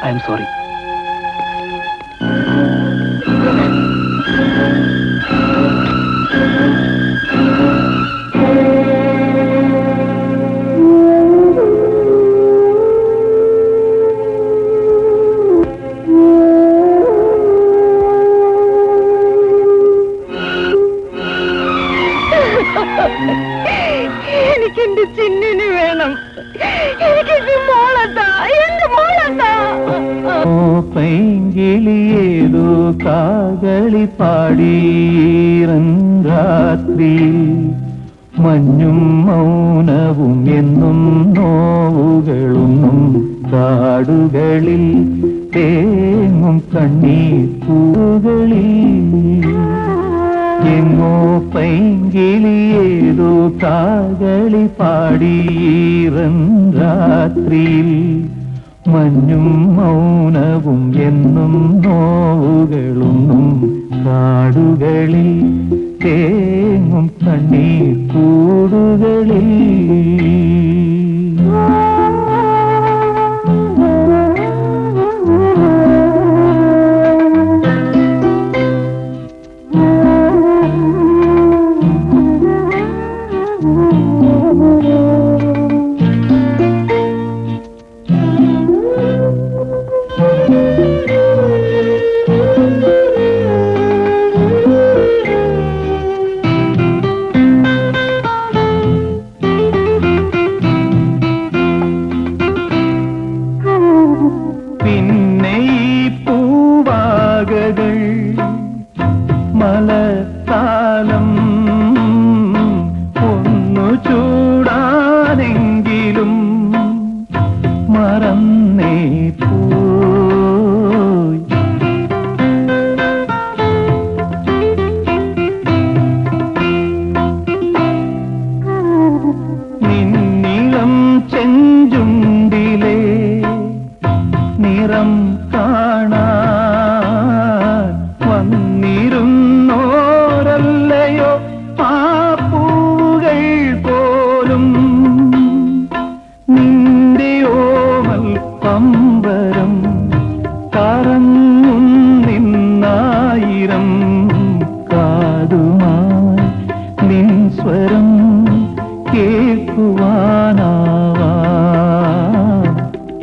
I am sorry. എനിക്കെന്റെ ചിന്നിന് വേണം. എനിക്കെന്റെ മോളത്താ, എന്റെ മോളത്താ. പൈങ്കിളിയേതോ കാകളി പാടീരരാത്രി മഞ്ഞും മൗനവും എന്നും നോവുകളൊന്നും കാടുകളിൽ തേങ്ങും കണ്ണീർ പൂകളിൽ എങ്ങോ പൈങ്കിളിയേതോ കാകളി പാടീരരാത്രിയിൽ മഞ്ഞും മൗനവും എന്നും നോവുകളൊന്നും കാടുകളിൽ തേങ്ങും കണ്ണീർ കൂടുകളിൽ പിന്നെ ഈ പൂവാകകൾ മലത്താലം ഒന്നു ചൂടാനെങ്കിലും മറന്നേ പോയി നിന്നിളം ചെഞ്ചുണ്ടിലെ നിറം കാണാൻ വന്നിരുന്നോരല്ലയോ ആ പൂകൾ പോലും നിന്റെ ഓമൽ പമ്പരം കറങ്ങും നിന്നായിരം കാതുമായി നിൻ സ്വരം കേൾക്കുവാനാവാ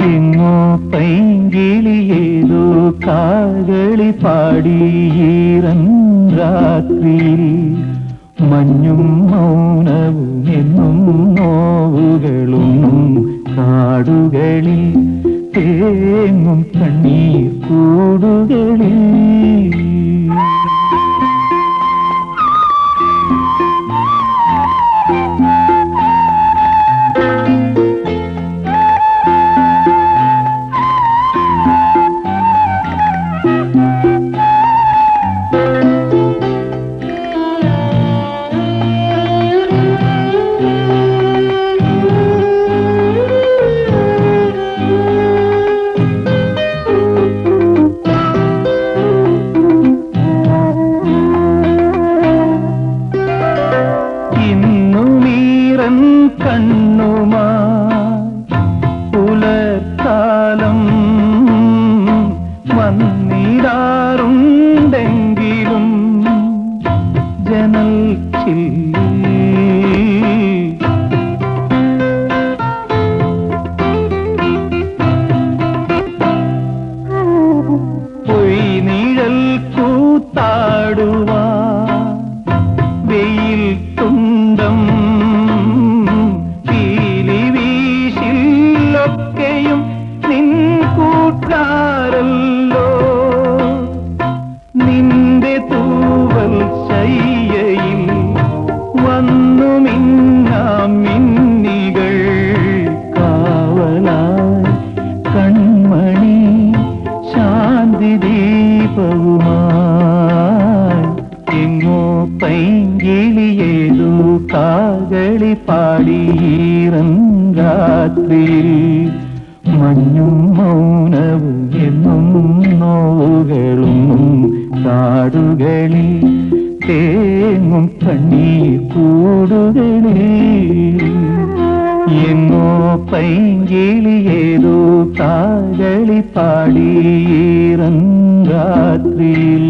എങ്ങോ പൈങ്കിളിയേതോ കാകളി പാടീരരാത്രിയിൽ മഞ്ഞും മൗനവും എന്നും നോവുകളൊന്നും കാടുകളിൽ തേങ്ങും കണ്ണീർ കൂടുകളിൽ കണ്ണുമായി പുലർക്കാലം വന്നിടാറുണ്ടെങ്കിലും ജനൽ പൊയ്നിഴൽ കൂത്താടുവാ വെയിൽ തുണ്ടം താകളി പാടീറൻ രാത്രിയിൽ മഞ്ഞും മൗനവും എന്നും നോവുകളും കാടുകളിൽ തേങ്ങും കണ്ണീർ കൂടുകളിൽ എന്നോ പൈങ്കിളിയേതോ താകളി പാടീറൻ രാത്രിയിൽ.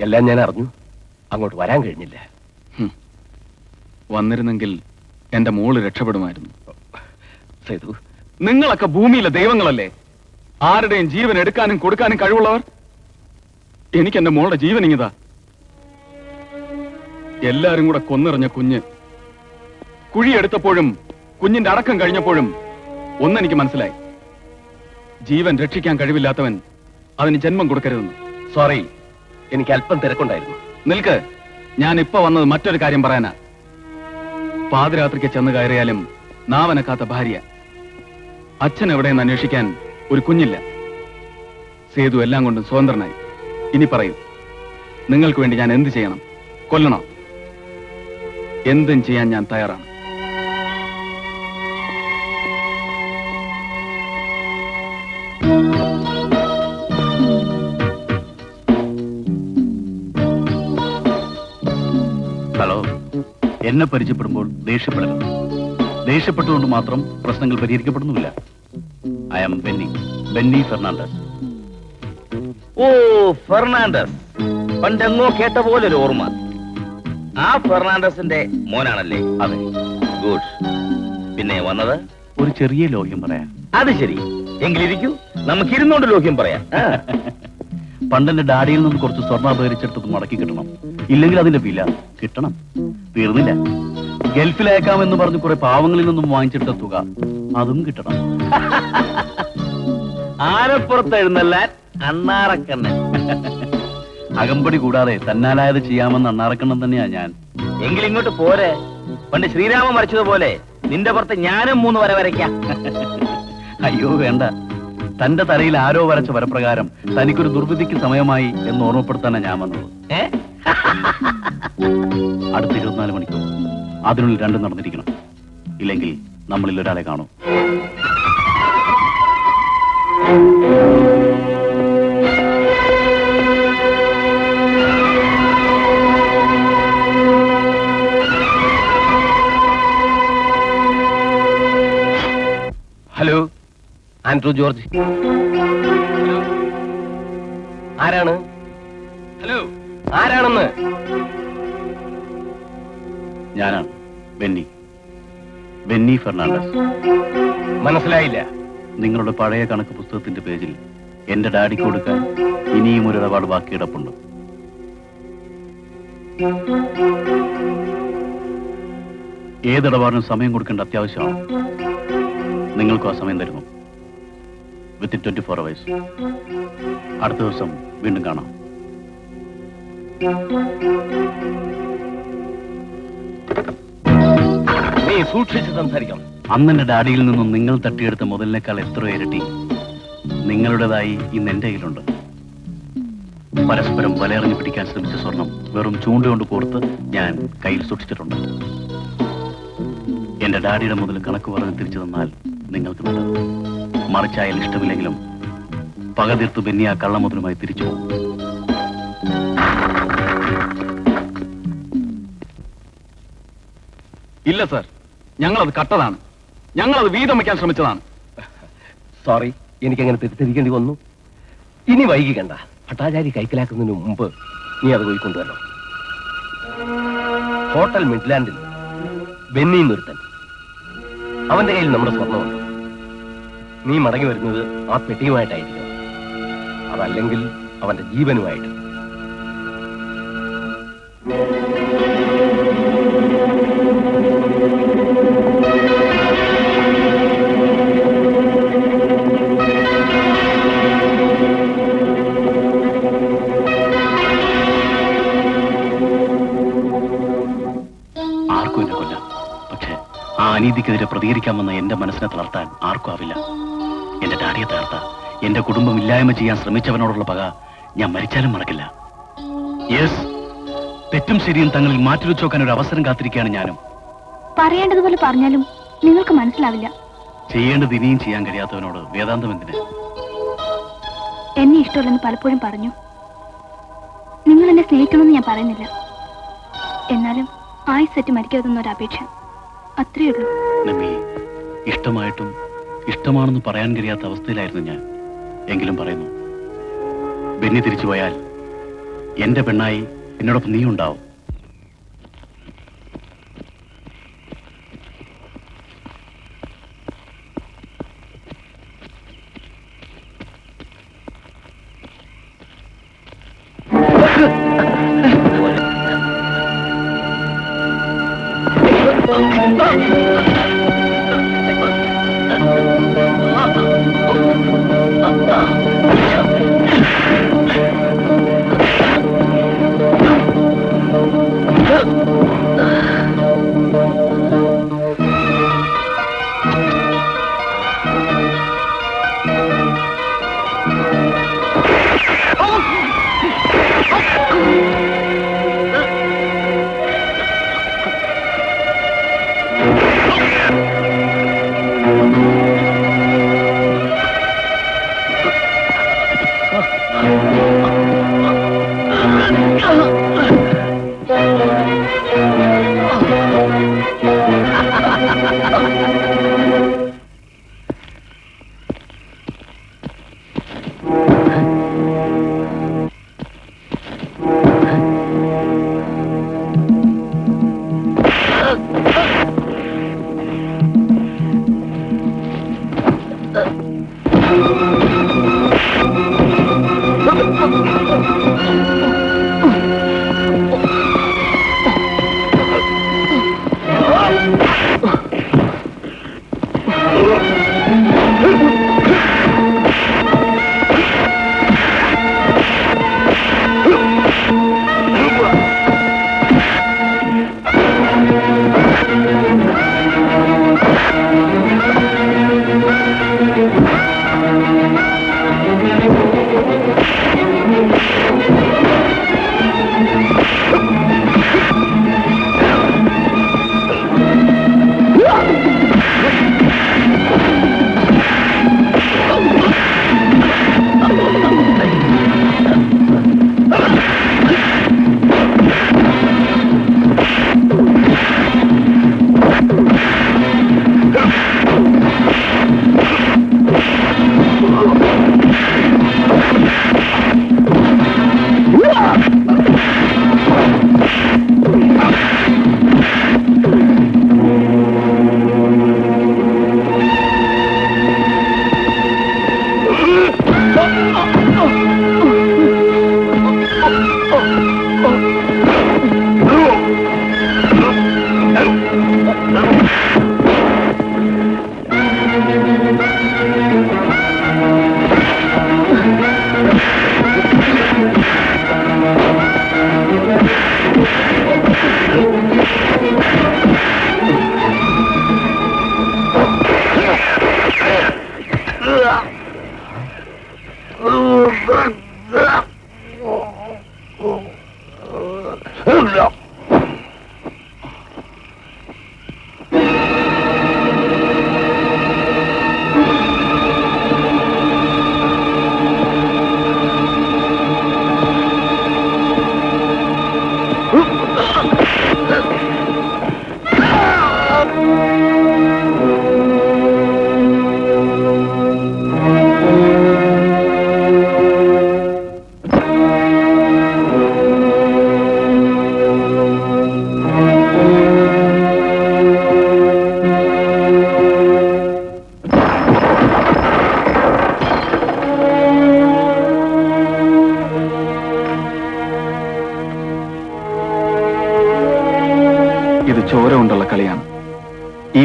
എല്ലാം ഞാൻ അറിഞ്ഞു. അങ്ങോട്ട് വരാൻ കഴിഞ്ഞില്ല. വന്നിരുന്നെങ്കിൽ എന്റെ മോള് രക്ഷപ്പെടുമായിരുന്നു. സേതു, നിങ്ങളൊക്കെ ഭൂമിയിലെ ദൈവങ്ങളല്ലേ? ആരുടെയും ജീവൻ എടുക്കാനും കൊടുക്കാനും കഴിവുള്ളവർ. എനിക്ക് എന്റെ മോളുടെ ജീവൻ ഇങ്ങിതാ. എല്ലാരും കൂടെ കൊന്നെറിഞ്ഞ കുഞ്ഞ് കുഴിയെടുത്തപ്പോഴും കുഞ്ഞിന്റെ അടക്കം കഴിഞ്ഞപ്പോഴും ഒന്നെനിക്ക് മനസ്സിലായി, ജീവൻ രക്ഷിക്കാൻ കഴിവില്ലാത്തവൻ അതിന് ജന്മം കൊടുക്കരുതെന്ന്. സോറി, എനിക്ക് അല്പം തിരക്കുണ്ടായിരുന്നു. നിൽക്ക്, ഞാൻ ഇപ്പൊ വന്നത് മറ്റൊരു കാര്യം പറയാനാ. പാതിരാത്രിക്ക് ചെന്ന് കയറിയാലും നാവനക്കാത്ത ഭാര്യ, അച്ഛൻ എവിടെയെന്ന് അന്വേഷിക്കാൻ ഒരു കുഞ്ഞില്ല. സേതു എല്ലാം കൊണ്ടും സ്വതന്ത്രനായി. ഇനി പറയൂ, നിങ്ങൾക്ക് വേണ്ടി ഞാൻ എന്ത് ചെയ്യണം? കൊല്ലണോ? എന്തും ചെയ്യാൻ ഞാൻ തയ്യാറാണ്. ഹലോ, എന്നെ പരിചയപ്പെടുമ്പോൾ ദേഷ്യപ്പെടരുത്. ദേഷ്യപ്പെട്ടുകൊണ്ട് മാത്രം പ്രശ്നങ്ങൾ പരിഹരിക്കപ്പെടുന്നില്ല. I am Benny Fernandez. ഓ, ഫെർണാണ്ടസ്. പണ്ടെങ്ങോ കേട്ട പോലെ ഒരു ഓർമ്മ. ആ ഫെർണാണ്ടസിന്റെ മോനാണല്ലേ? അതെ. ഗുഡ്. പിന്നെ വന്നത് ഒരു ചെറിയ ലോഹ്യം പറയാം. അത് ശരി, എങ്കിലിരിക്കൂ, നമുക്ക് ഇരുന്നോണ്ട് ലോഹ്യം പറയാം. പണ്ടെന്റെ ഡാഡിയിൽ നിന്ന് കുറച്ച് സ്വർണ്ണ അപഹരിച്ചെടുത്തത് മടക്കി കിട്ടണം. ഇല്ലെങ്കിൽ അതിന്റെ വില കിട്ടണം. തീർന്നില്ല, ഗൾഫിൽ അയക്കാമെന്ന് പറഞ്ഞ് കുറെ പാവങ്ങളിൽ നിന്നും വാങ്ങിച്ചെടുത്ത തുക അതും കിട്ടണം. ആനപ്പുറത്ത് എഴുന്നല്ലാൻ അണ്ണാറക്കണ്ണൻ. അകമ്പടി കൂടാതെ തന്നാലായത് ചെയ്യാമെന്ന് അണ്ണാറക്കണ്ണൻ തന്നെയാ ഞാൻ. എങ്കിൽ ഇങ്ങോട്ട് പോരെ. പണ്ട് ശ്രീരാമൻ വരച്ചതുപോലെ നിന്റെ പുറത്ത് ഞാനും 3 വര വരയ്ക്കാം. അയ്യോ വേണ്ട, തന്റെ തലയിൽ ആരോ വരച്ച വരപ്രകാരം തനിക്കൊരു ദുർവിധിക്ക് സമയമായി എന്ന് ഓർമ്മപ്പെടുത്താനാ ഞാൻ വന്നത്. അടുത്ത 24 മണിക്കൂർ അതിനുള്ളിൽ രണ്ടും നടന്നിരിക്കണം. ഇല്ലെങ്കിൽ നമ്മളിൽ ഒരാളെ കാണും. Hello, Andrew George. ആരാണ്? ഹലോ, ആരാണെന്ന്? ഞാനാണ് ബെന്നി ഫെർണാണ്ടസ്. മനസ്സിലായില്ല. നിങ്ങളുടെ പഴയ കണക്ക് പുസ്തകത്തിന്റെ പേജിൽ എന്റെ ഡാഡിക്ക് കൊടുക്കാൻ ഇനിയും ഒരു ഇടപാട് ബാക്കി കിടപ്പുണ്ട്. ഏതിടപാടിനും സമയം കൊടുക്കേണ്ട അത്യാവശ്യമാണ്. നിങ്ങൾക്കും ആ സമയം തരുന്നു. Within 24 hours. അടുത്ത ദിവസം വീണ്ടും കാണാം. നീ സൂക്ഷിച്ച് സംസാരിക്കണം. അന്നെന്റെ ഡാഡിയിൽ നിന്നും നിങ്ങൾ തട്ടിയെടുത്ത മുതലിനേക്കാൾ എത്രയോ ഇരട്ടി നിങ്ങളുടേതായി ഇന്ന് എന്റെ കയ്യിലുണ്ട്. പരസ്പരം വലയെറിഞ്ഞു പിടിക്കാൻ ശ്രമിച്ച സ്വർണം വെറും ചൂണ്ടുകൊണ്ട് കോർത്ത് ഞാൻ കയ്യിൽ സൂക്ഷിച്ചിട്ടുണ്ട്. എന്റെ ഡാഡിയുടെ മുതൽ കണക്ക് പറഞ്ഞ് തിരിച്ചു തന്നാൽ നിങ്ങൾക്ക് നല്ലത്. മറിച്ചായാൽ ഇഷ്ടമില്ലെങ്കിലും പക തീർത്ത് ബെന്നി ആ കള്ളമുതലുമായി തിരിച്ചു പോകും. ഇല്ല സാർ, ഞങ്ങളത് കട്ടതാണ്. ഞങ്ങളത് വീതം വയ്ക്കാൻ ശ്രമിച്ചതാണ്. സോറി, എനിക്കങ്ങനെ തെറ്റിദ്ധരിക്കേണ്ടി വന്നു. ഇനി വൈകിക്കണ്ട. ഭട്ടാചാരി കൈക്കലാക്കുന്നതിന് മുമ്പ് നീ അത് പോയി കൊണ്ടുവരണം. ഹോട്ടൽ മിഡ്ലാൻഡിൽ ബെന്നി നിർത്തൻ അവന്റെ കയ്യിൽ നമ്മുടെ സ്വർണ്ണമുണ്ട്. നീ മടങ്ങി വരുന്നത് ആ പെട്ടിയുമായിട്ടായിരിക്കും, അതല്ലെങ്കിൽ അവന്റെ ജീവനുമായിട്ട്. ആർക്കും എന്നെ കൊല്ലാം, പക്ഷെ ആ അനീതിക്കെതിരെ പ്രതികരിക്കാമെന്ന് എന്റെ മനസ്സിനെ തളർത്താൻ ആർക്കും ആവില്ല. എന്റെ ഡാഡിയെ തകർത്ത എന്റെ കുടുംബം ഇല്ലായ്മ ചെയ്യാൻ ശ്രമിച്ചവനോടുള്ള പക ഞാൻ മരിച്ചാലും മറക്കില്ല. യെസ്, തെറ്റും ശരിയും തങ്ങളിൽ മാറ്റിവെച്ചു നോക്കാൻ ഒരു അവസരം കാത്തിരിക്കുകയാണ് ഞാനും. പറയേണ്ടതുപോലെ പറഞ്ഞാലും നിങ്ങൾക്ക് മനസ്സിലാവില്ല. ചെയ്യേണ്ടത് ഇനിയും ചെയ്യാൻ കഴിയാത്തവനോട് വേദാന്തം എന്തിന്? എന്നെ ഇഷ്ടമല്ലെന്ന് പലപ്പോഴും പറഞ്ഞു. നിങ്ങൾ എന്നെ സ്നേഹിക്കണമെന്ന് ഞാൻ പറയുന്നില്ല. എന്നാലും ആയുസ്സറ്റ് മരിക്കരുതെന്നൊരു അപേക്ഷ, അത്രയേ ഉള്ളൂ. നബി, ഇഷ്ടമായിട്ടും ഇഷ്ടമാണെന്ന് പറയാൻ കഴിയാത്ത അവസ്ഥയിലായിരുന്നു ഞാൻ. എങ്കിലും പറയുന്നു, ബെന്നി തിരിച്ചു പോയാൽ എന്റെ പെണ്ണായി എന്നോടൊപ്പം നീ ഉണ്ടാവും.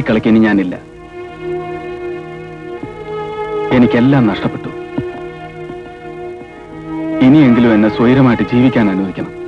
കളിക്ക് ഇനി ഞാനില്ല. എനിക്കെല്ലാം നഷ്ടപ്പെട്ടു. ഇനിയെങ്കിലും എന്നെ സ്വൈരമായിട്ട് ജീവിക്കാൻ അനുവദിക്കണം.